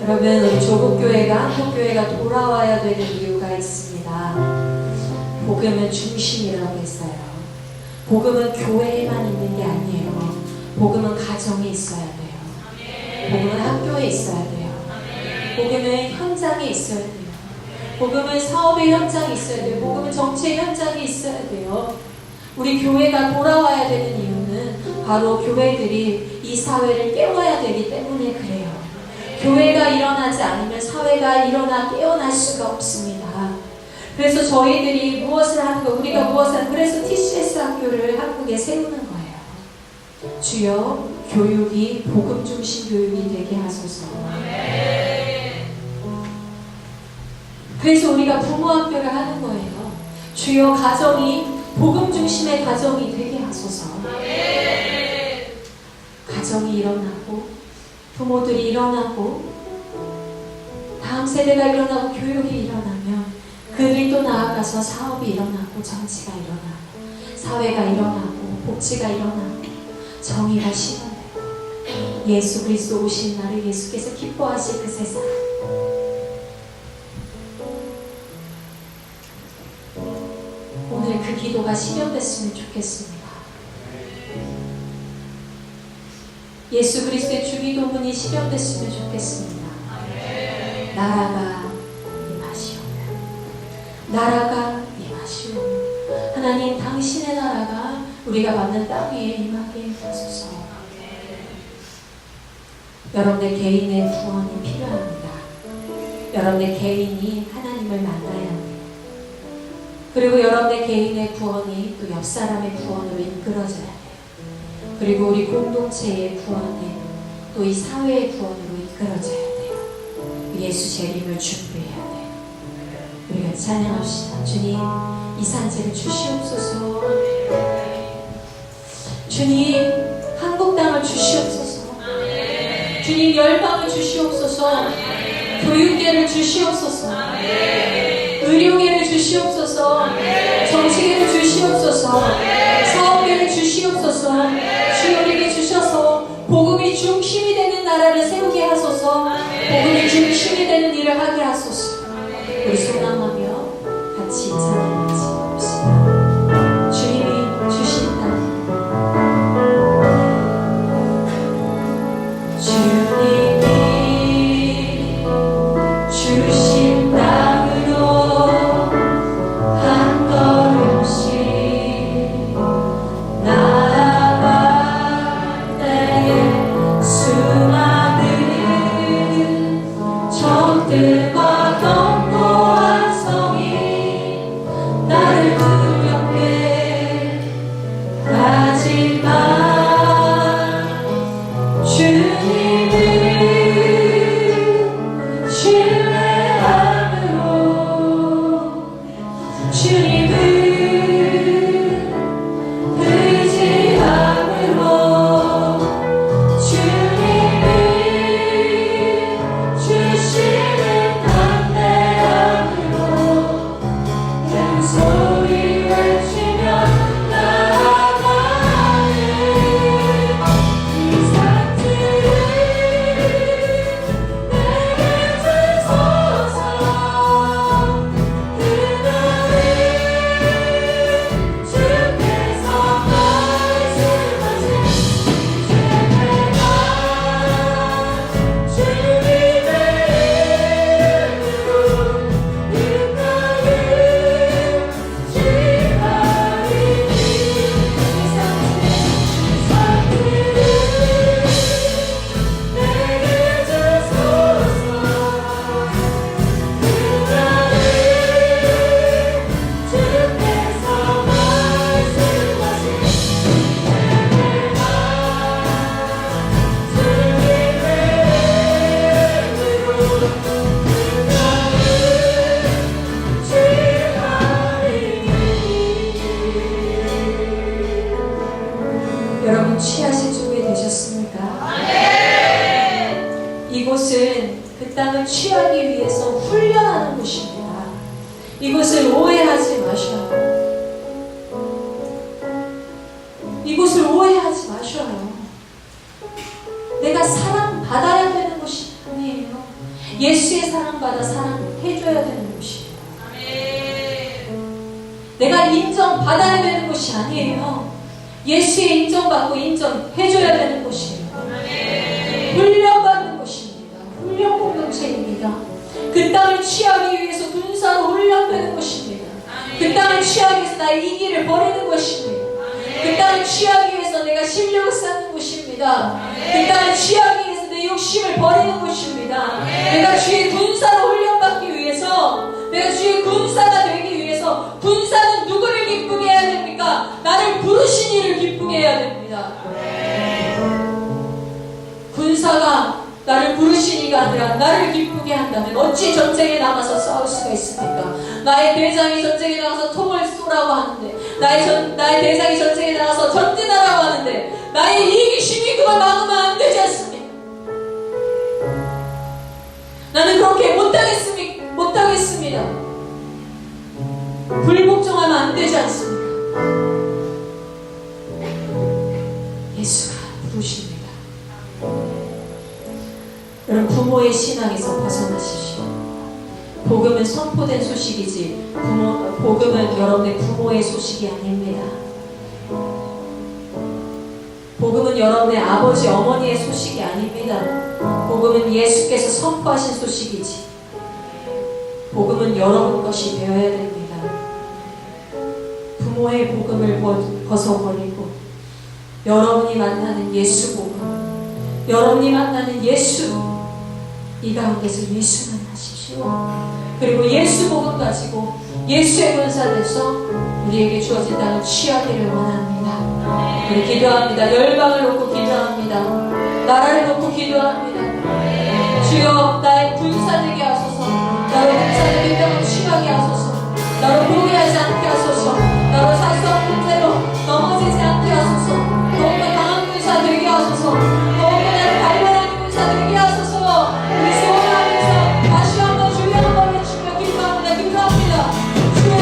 여러분, 우리 조국교회가 한국교회가 돌아와야 되는 이유가 있습니다. 복음은 중심이라고 했어요. 복음은 교회에만 있는 게 아니에요. 복음은 가정에 있어야 돼요. 복음은 학교에 있어야 돼요. 복음은 현장에 있어야 돼요. 복음은 사업의 현장에 있어야 돼요. 복음은 정치의 현장에 있어야 돼요. 우리 교회가 돌아와야 되는 이유는 바로 교회들이 이 사회를 깨워야 되기 때문에 그래요. 교회가 일어나지 않으면 사회가 깨어날 수가 없습니다. 그래서 저희들이 무엇을 하는 거, 우리가 무엇을 하는, 그래서 TCS 학교를 한국에 세우는 거예요. 주여, 교육이 복음 중심 교육이 되게 하소서. 그래서 우리가 부모 학교를 하는 거예요. 주여, 가정이 복음 중심의 가정이 되게 하소서. 가정이 일어나고 부모들이 일어나고 다음 세대가 일어나고 교육이 일어나면 그들이 또 나아가서 사업이 일어나고 정치가 일어나고 사회가 일어나고 복지가 일어나고 정의가 실현되고 예수 그리스도 오신 날을 예수께서 기뻐하실 그 세상, 오늘 그 기도가 실현됐으면 좋겠습니다. 예수 그리스도의 주기도문이 실현됐으면 좋겠습니다. 나라가 임하시오며, 나라가 임하시오며, 하나님 당신의 나라가 우리가 받는 땅 위에 임하게 하소서. 여러분의 개인의 구원이 필요합니다. 여러분의 개인이 하나님을 만나야 합니다. 그리고 여러분의 개인의 구원이 또 옆 사람의 구원으로 이끌어져야 돼요. 그리고 우리 공동체의 구원이 또 이 사회의 구원으로 이끌어져야 돼요. 예수 재림을 준비해야 돼요. 우리가 찬양합시다. 주님, 이 산지를 주시옵소서. 주님, 한국 땅을 주시옵소서. 주님, 열방을 주시옵소서. 교육계를 주시옵소서. 의료계를 주시옵소서. 정치계를 주시옵소서. 사업계를 주시옵소서. 주여, 우리에게 주셔서 복음이 중심이 되는 나라를 세우게 하소서. 복음이 중심이 되는 일을 하게 하소서. 우리 소망하며 같이 찬양을 지읍시다. 주님이 주신 땅, 주님이 주신 땅으로 한 걸음씩 나아갈 때에 수많은 적들과 견고한 성이 나를 두렵게 하지만 주님을 신뢰함으로, 주님을 의지함으로, 주님을 주시는 담대함으로 큰 소리 외치며 나아가는 이 산지를 내게 주소서. 그날은 주께서 말씀하신 이제 내가 주님의 이름으로 그 땅을 지나리니 이 산지를 내게 주소서. 그날은 주께서 말씀하신 내가 주님의 이름으로 그 땅을 지나리니. 여러분, 취하실 준비 되셨습니까? 이곳은 그 땅을 취하기 위해서 훈련하는 곳입니다. 이곳을 오해하지 마셔요. 이곳을 오해하지 마셔요. 내가 사랑받아야 되는 곳이 아니에요. 예수의 사랑받아 사랑해줘야 되는 곳이에요. 내가 인정받아야 되는 곳이 아니에요. 예수의 인정받고 인정해줘야 되는 곳입니다. 훈련받는 곳입니다. 훈련 공동체입니다. 그 땅을 취하기 위해서 군사로 훈련되는 곳입니다. 그 땅을 취하기 위해서 나의 이기를 버리는 것입니다. 그 땅을 취하기 위해서 내가 실력을 쌓는 곳입니다. 그 땅을 취하기 위해서 내 욕심을 버리는 곳입니다. 내가 주의 군사로 훈련받기 위해서, 내가 주의 군사가 되기 위해서, 군사는 누구를 기쁘게 해야 됩니까? 나를 부르신 이를 기쁘게 해야 됩니다. 군사가 나를 부르신 이가 아니라 나를 기쁘게 한다면 어찌 전쟁에 나가서 싸울 수가 있습니까? 나의 대장이 전쟁에 나가서 총을 쏘라고 하는데, 나의 대장이 전쟁에 나가서 전진하라고 하는데, 나의 이기심이 그걸 막으면 안 되지 않습니까? 나는 그렇게 못하겠습니다. 불복종하면 안 되지 않습니까? 예수가 부르십니다. 여러분, 부모의 신앙에서 벗어나십시오. 복음은 선포된 소식이지 복음은 여러분의 부모의 소식이 아닙니다. 복음은 여러분의 아버지, 어머니의 소식이 아닙니다. 복음은 예수께서 선포하신 소식이지 복음은 여러분 것이 되어야 됩니다. 부모의 복음을 벗어버리고 여러분이 만나는 예수 복음, 여러분이 만나는 예수, 이 가운데서 예수 만나십시오. 그리고 예수 복음 가지고 예수의 군사돼서 우리에게 주어진 땅을 취하기를 원합니다. 우리 기도합니다. 열방을 놓고 기도합니다. 나라를 놓고 기도합니다. 주여, 나의 군사 되게 하소서. 나로 군사되게 땅을 취하게 하소서. 나로 포기하지 않게 하소서. 나로 사소한 문제로 넘어지지 않게 하소서. 더욱더 강한 군사 되게 하소서. 더욱더 나를 발견하는 군사 되게 하소서. 우리 소원하면서 다시 한번 주여 한번 외치며 기도합니다. 기도합니다. 주여,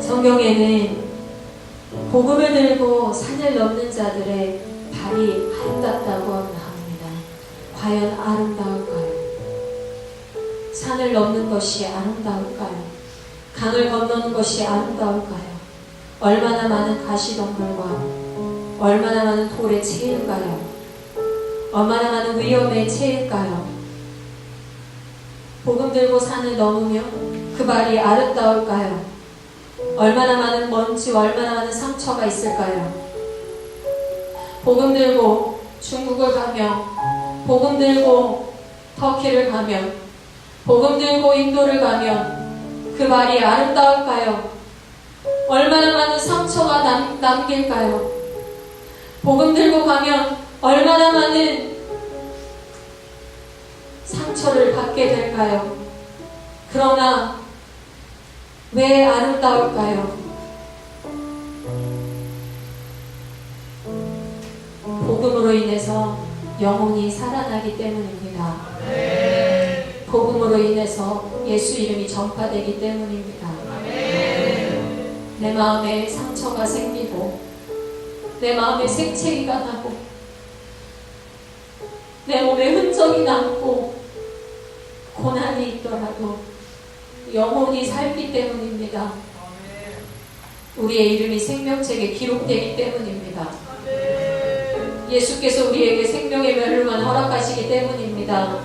성경에는 복음을 들고 산을 넘는 자들의 발이 아름답다고 합니다. 과연 아름다울까요? 산을 넘는 것이 아름다울까요? 강을 건너는 것이 아름다울까요? 얼마나 많은 가시덤불과 얼마나 많은 돌에 채일까요? 얼마나 많은 위험에 채일까요? 복음 들고 산을 넘으면 그 발이 아름다울까요? 얼마나 많은 먼지와 얼마나 많은 상처가 있을까요? 복음 들고 중국을 가면, 복음 들고 터키를 가면, 복음 들고 인도를 가면 그 발이 아름다울까요? 얼마나 많은 상처가 남길까요? 복음 들고 가면 얼마나 많은 상처를 받게 될까요? 그러나 왜 아름다울까요? 복음으로 인해서 영혼이 살아나기 때문입니다. 복음으로 인해서 예수 이름이 전파되기 때문입니다. 내 마음에 상처가 생기고 내 마음에 색채기가 나고 내 몸에 흔적이 남고 고난이 있더라도 영혼이 살기 때문입니다. 우리의 이름이 생명책에 기록되기 때문입니다. 예수께서 우리에게 생명의 멸류관 허락하시기 때문입니다.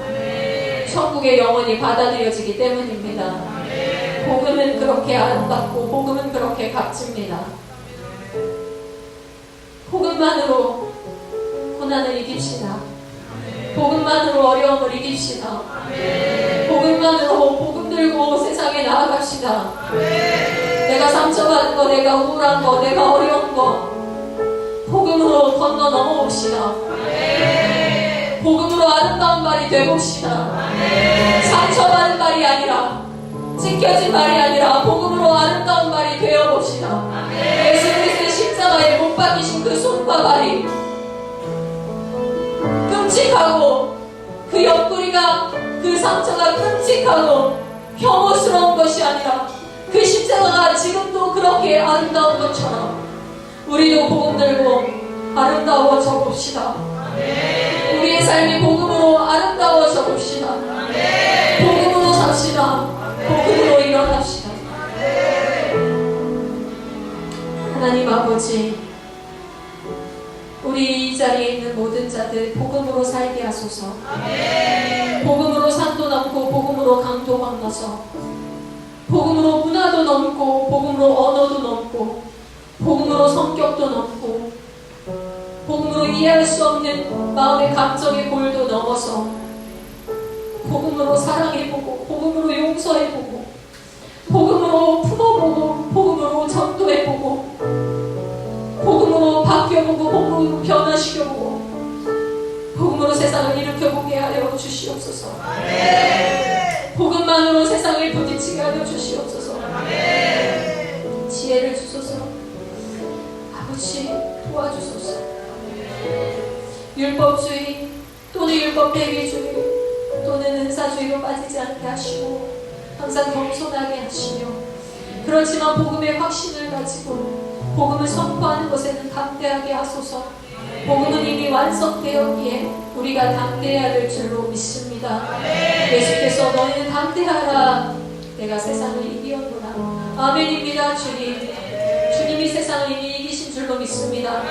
천국의 영혼이 받아들여지기 때문입니다. 복음은 그렇게 아름답고 복음은 그렇게 값집니다. 복음만으로 고난을 이깁시다. 복음만으로 어려움을 이깁시다. 복음만으로 복음 들고 세상에 나아갑시다. 내가 상처받은 거, 내가 우울한 거, 내가 어려운 거 복음으로 건너 넘어옵시다. 복음으로 아름다운 발이 되봅시다. 상처받은 발이 아니라 찢겨진 발이 아니라 복음으로 아름다운 발이 되어봅시다. 예수 그리스도의 십자가에 못 박히신 그 손과 발이 끔찍하고 그 옆구리가 그 상처가 끔찍하고 혐오스러운 것이 아니라 그 십자가가 지금도 그렇게 아름다운 것처럼 우리도 복음 들고 아름다워져 봅시다. 우리의 삶이 복음으로 아름다워져 봅시다. 복음으로 삽시다. 복음으로 일어납시다. 하나님 아버지, 우리 이 자리에 있는 모든 자들 복음으로 살게 하소서. 복음으로 산도 넘고 복음으로 강도 건너서 복음으로 문화도 넘고 복음으로 언어도 넘고 복음으로 성격도 넘고 복음으로 이해할 수 없는 마음의 감정의 골도 넘어서 복음으로 사랑해보고 복음으로 용서해보고 복음으로 품어보고 복음으로 전도해보고 복음으로 바뀌어보고 복음으로 변화시켜보고 복음으로 세상을 일으켜보게 하여 주시옵소서. 복음만으로 세상을 부딪히게 하여 주시옵소서. 지혜를 주소서. 아버지 도와주소서. 율법주의 또는 율법배기주의 또는 은사주의로 빠지지 않게 하시고 항상 겸손하게 하시며 그렇지만 복음의 확신을 가지고 복음을 선포하는 것에는 담대하게 하소서. 복음은 이미 완성되었기에 우리가 담대해야 될 줄로 믿습니다. 예수께서 너희는 담대하라 내가 세상을 이기었노라. 아멘입니다. 주님, 주님이 세상을 이미 이기신 줄로 믿습니다.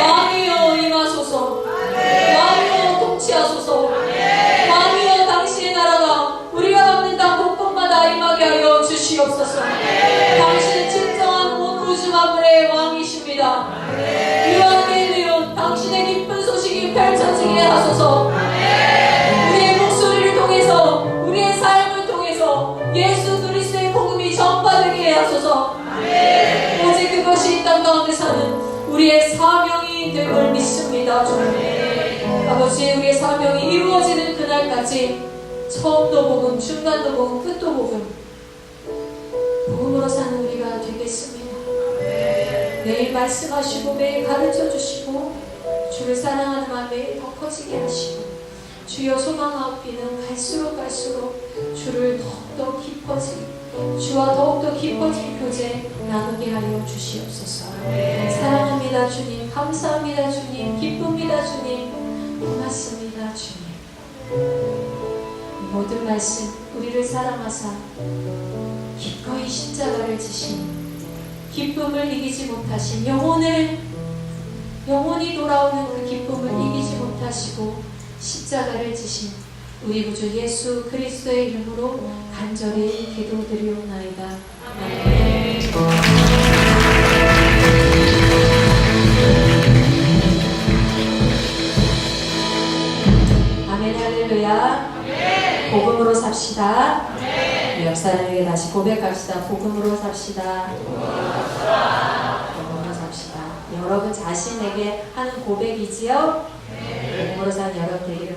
왕이여 임하소서. 왕이여 통치하소서. 왕이여 당신의 나라가 우리가 받는 땅 곳곳마다 임하게 하여 주시옵소서. 당신은 진정한 온 우주 만물의 왕이십니다. 유한계누요 당신의 기쁜 소식이 펼쳐지게 하소서. 우리의 목소리를 통해서 우리의 삶을 통해서 예수 그리스도의 복음이 전파되게 하소서. 오직 그것이 이 땅 가운데 사는 우리의 사명이 될 걸 믿습니다. 주님 아버지, 우리의 사명이 이루어지는 그날까지 처음도 복음, 중간도 복음, 끝도 복음, 복음으로 사는 우리가 되겠습니다. 매일 말씀하시고 매일 가르쳐 주시고 주를 사랑하는 마음 매일 더 커지게 하시고 주여 소망하옵기는 갈수록 주를 더욱더 깊어지게 주와 더욱더 깊어진 교제 나누게 하여 주시옵소서. 사랑합니다 주님. 감사합니다 주님. 기쁩니다 주님. 고맙습니다 주님. 모든 말씀 우리를 사랑하사 기꺼이 십자가를 지신 기쁨을 이기지 못하신 영원히 돌아오는 그 기쁨을 이기지 못하시고 십자가를 지신 우리 구주 예수 그리스도의 이름으로 간절히 기도드리옵나이다. 아멘. 아멘. 할렐루야. 복음으로 삽시다. 옆 사람에게 다시 고백합시다. 복음으로 삽시다. 복음으로 삽시다. 여러분 자신에게 하는 고백이지요? 복음으로 사는 여러분 되기를